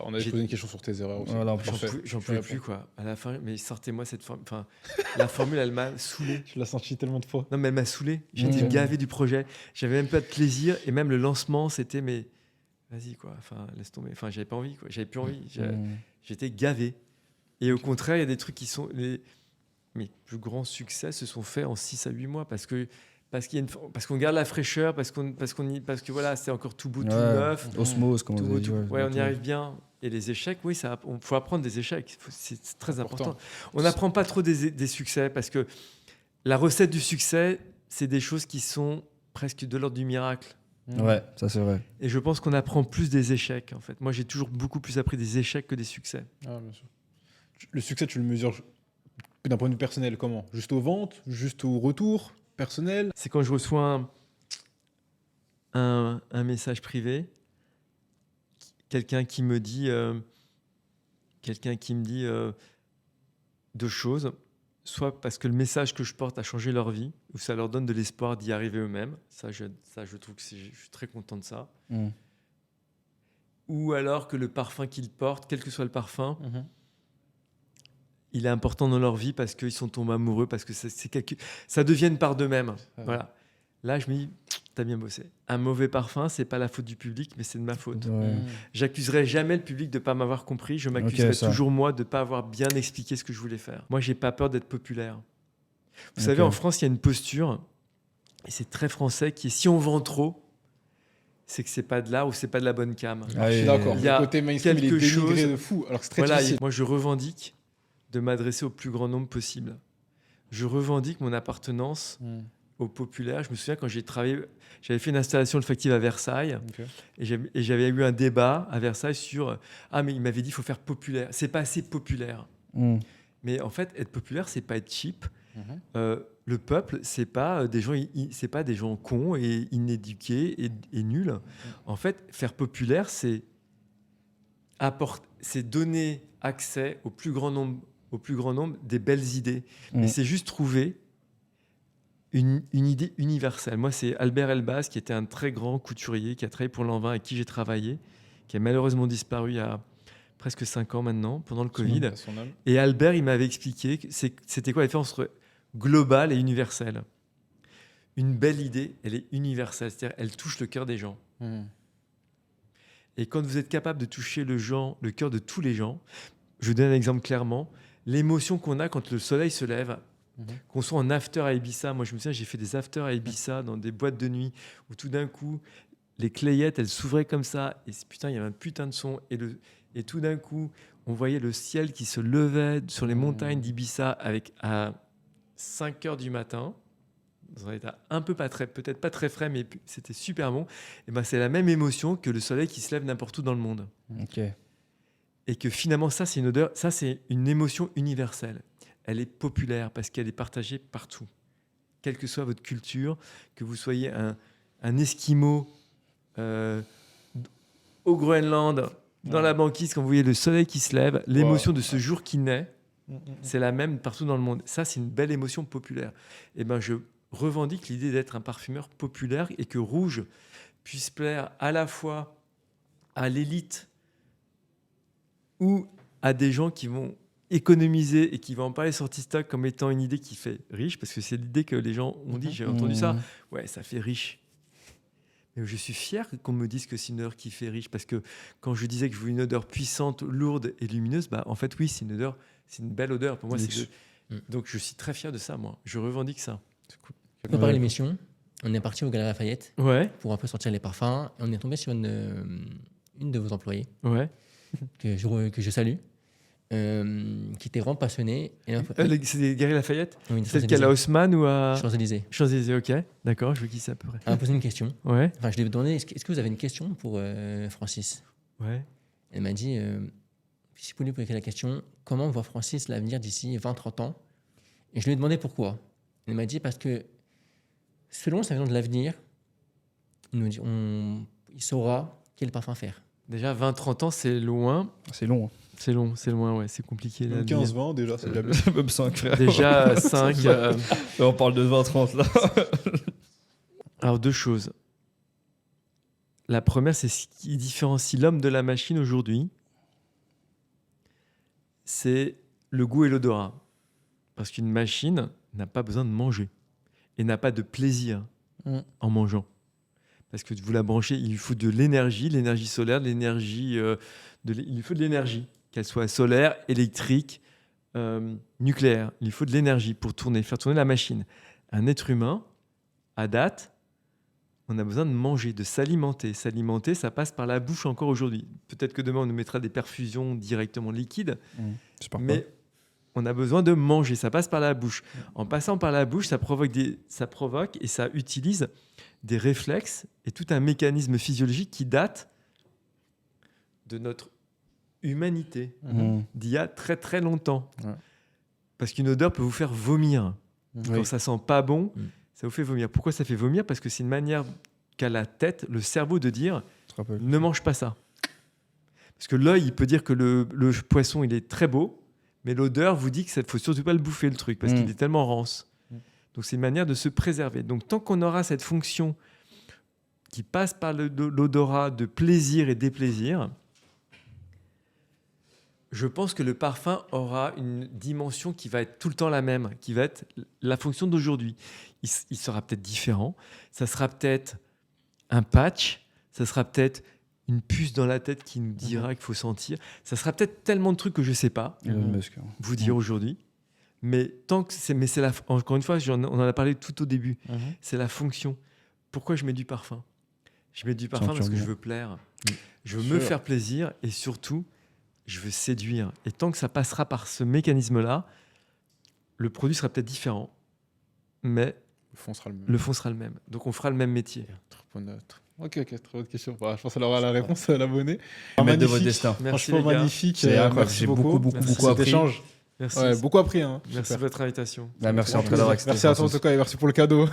On avait posé une question sur tes erreurs aussi. Voilà, j'en pouvais plus, quoi. À la fin, mais sortez-moi cette formule. Enfin, la formule, elle m'a saoulé. Je l'ai senti tellement de fois. Non, mais elle m'a saoulé. J'étais gavé du projet. J'avais même pas de plaisir. Et même le lancement, c'était, mais vas-y, quoi. Enfin, laisse tomber. Enfin, j'avais pas envie, quoi. J'avais plus envie. J'étais gavé. Et au contraire, il y a des trucs qui sont... Mes plus grands succès se sont faits en 6 à 8 mois parce qu'on garde la fraîcheur, parce que voilà, c'est encore tout beau, tout neuf. Osmose, comme on dit. On y arrive bien. Et les échecs, oui, il faut apprendre des échecs. C'est très important. On n'apprend pas trop des succès parce que la recette du succès, c'est des choses qui sont presque de l'ordre du miracle. Ouais, ça c'est vrai. Et je pense qu'on apprend plus des échecs, en fait. Moi, j'ai toujours beaucoup plus appris des échecs que des succès. Ah, bien sûr. Le succès, tu le mesures d'un point de vue personnel, comment ? Juste aux ventes ? Juste au retour personnel ? C'est quand je reçois un message privé, quelqu'un qui me dit deux choses. Soit parce que le message que je porte a changé leur vie, ou ça leur donne de l'espoir d'y arriver eux-mêmes. Ça, je trouve que je suis très content de ça. Ou alors que le parfum qu'ils portent, quel que soit le parfum, il est important dans leur vie parce qu'ils sont tombés amoureux, parce que ça devient une part d'eux-mêmes. Voilà. Là, je me dis, t'as bien bossé. Un mauvais parfum, c'est pas la faute du public, mais c'est de ma faute. J'accuserai jamais le public de pas m'avoir compris. Je m'accuserai toujours moi de pas avoir bien expliqué ce que je voulais faire. Moi, j'ai pas peur d'être populaire. Vous savez, en France, il y a une posture, et c'est très français, qui est si on vend trop, c'est que c'est pas de l'art ou c'est pas de la bonne cam. Je suis d'accord. Il y a le côté mainstream, il est quelque dénigré chose de fou, alors que c'est très difficile. Moi, je revendique de m'adresser au plus grand nombre possible. Je revendique mon appartenance au populaire. Je me souviens quand j'avais fait une installation olfactive à Versailles et j'avais eu un débat à Versailles sur mais il m'avait dit il faut faire populaire. C'est pas assez populaire. Mais en fait, être populaire, c'est pas être cheap. Le peuple, c'est pas des gens cons et inéduqués et nuls. En fait, faire populaire, c'est donner accès au plus grand nombre des belles idées. Mais c'est juste trouver une idée universelle. Moi, c'est Albert Elbaz, qui était un très grand couturier, qui a travaillé pour Lanvin, avec qui j'ai travaillé, qui a malheureusement disparu il y a presque 5 ans maintenant, pendant le Covid. Et Albert, il m'avait expliqué que c'était quoi la différence entre global et universel. Une belle idée, elle est universelle, c'est-à-dire elle touche le cœur des gens. Et quand vous êtes capable de toucher le cœur de tous les gens, je vous donne un exemple clairement, l'émotion qu'on a quand le soleil se lève, qu'on soit en after à Ibiza. Moi, je me souviens, j'ai fait des after à Ibiza dans des boîtes de nuit où tout d'un coup, les clayettes, elles s'ouvraient comme ça. Et putain, il y avait un putain de son. Et tout d'un coup, on voyait le ciel qui se levait sur les montagnes d'Ibiza à 5 heures du matin. Dans un état un peu peut-être pas très frais, mais c'était super bon. Et ben, c'est la même émotion que le soleil qui se lève n'importe où dans le monde. Ok. Et que finalement, ça, c'est une odeur, ça, c'est une émotion universelle. Elle est populaire parce qu'elle est partagée partout. Quelle que soit votre culture, que vous soyez un Esquimau au Groenland, dans la banquise, quand vous voyez le soleil qui se lève, l'émotion de ce jour qui naît, c'est la même partout dans le monde. Ça, c'est une belle émotion populaire. Et ben, je revendique l'idée d'être un parfumeur populaire et que Rouge puisse plaire à la fois à l'élite ou à des gens qui vont économiser et qui vont en parler sur TikTok comme étant une idée qui fait riche, parce que c'est l'idée que les gens ont dit, j'ai entendu ça, ouais, ça fait riche. Mais je suis fier qu'on me dise que c'est une odeur qui fait riche, parce que quand je disais que je voulais une odeur puissante, lourde et lumineuse, bah, en fait, oui, c'est une odeur, c'est une belle odeur. Pour moi, donc je suis très fier de ça, moi. Je revendique ça. C'est cool. Pour préparer l'émission, on est parti au Galeries Lafayette pour un peu sortir les parfums. Et on est tombé sur une de vos employées que je salue, qui était vraiment passionnée. C'est des Galeries Lafayette? Oui, celle qu'elle a à Haussmann ou à Champs-Élysées. Champs-Élysées, ok. D'accord, je veux qui c'est à peu près. Elle m'a posé une question. Ouais. Enfin, je lui ai demandé, est-ce que vous avez une question pour Francis? Ouais. Elle m'a dit, si vous pouvez lui poser la question, comment voit Francis l'avenir d'ici 20-30 ans? Et je lui ai demandé pourquoi. Elle m'a dit parce que selon sa vision de l'avenir, il saura quel parfum faire. Déjà, 20-30 ans, c'est loin. C'est long. C'est loin, ouais. C'est compliqué. 15-20 déjà, c'est déjà bien. Même 5, frère. Déjà, 5. On parle de 20-30 là. Alors, 2 choses. La première, c'est ce qui différencie l'homme de la machine aujourd'hui. C'est le goût et l'odorat. Parce qu'une machine n'a pas besoin de manger et n'a pas de plaisir en mangeant. Parce que vous la branchez, il lui faut de l'énergie solaire, il lui faut de l'énergie, qu'elle soit solaire, électrique, nucléaire. Il lui faut de l'énergie pour faire tourner la machine. Un être humain, à date, on a besoin de manger, de s'alimenter. S'alimenter, ça passe par la bouche encore aujourd'hui. Peut-être que demain, on nous mettra des perfusions directement liquides, mais on a besoin de manger, ça passe par la bouche. En passant par la bouche, ça provoque et ça utilise des réflexes et tout un mécanisme physiologique qui date de notre humanité, d'il y a très très longtemps. Parce qu'une odeur peut vous faire vomir. Quand ça sent pas bon, ça vous fait vomir. Pourquoi ça fait vomir? Parce que c'est une manière qu'a la tête, le cerveau de dire ne mange pas ça. Parce que l'œil, il peut dire que le poisson, il est très beau, mais l'odeur vous dit qu'il ne faut surtout pas le bouffer, le truc, parce qu'il est tellement rance. Donc, c'est une manière de se préserver. Donc, tant qu'on aura cette fonction qui passe par l'odorat de plaisir et déplaisir, je pense que le parfum aura une dimension qui va être tout le temps la même, qui va être la fonction d'aujourd'hui. Il sera peut-être différent. Ça sera peut-être un patch. Ça sera peut-être une puce dans la tête qui nous dira qu'il faut sentir. Ça sera peut-être tellement de trucs que je ne sais pas vous dire aujourd'hui. Mais tant que encore une fois, on en a parlé tout au début. C'est la fonction. Pourquoi je mets du parfum? Je mets du parfum parce que je veux plaire. Je veux me faire plaisir et surtout, je veux séduire. Et tant que ça passera par ce mécanisme-là, le produit sera peut-être différent, mais le fond sera le même. Donc, on fera le même métier. Ok, très bonne question. Bah, je pense qu'elle aura la réponse à l'abonner. Maître de votre destin. Merci, franchement, les gars. magnifique. C'est incroyable. Merci J'ai beaucoup. beaucoup appris. Échange. Merci. Ouais, beaucoup appris. Hein. Merci de votre invitation. Merci en tout cas d'avoir accepté. Merci à toi en tout cas et merci pour le cadeau.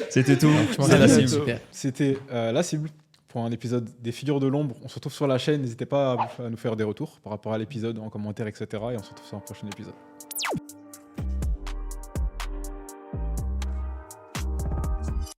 C'était tout. C'est la cible. Super. C'était La Cible pour un épisode des Figures de l'Ombre. On se retrouve sur la chaîne. N'hésitez pas à nous faire des retours par rapport à l'épisode en commentaire, etc. Et on se retrouve sur un prochain épisode.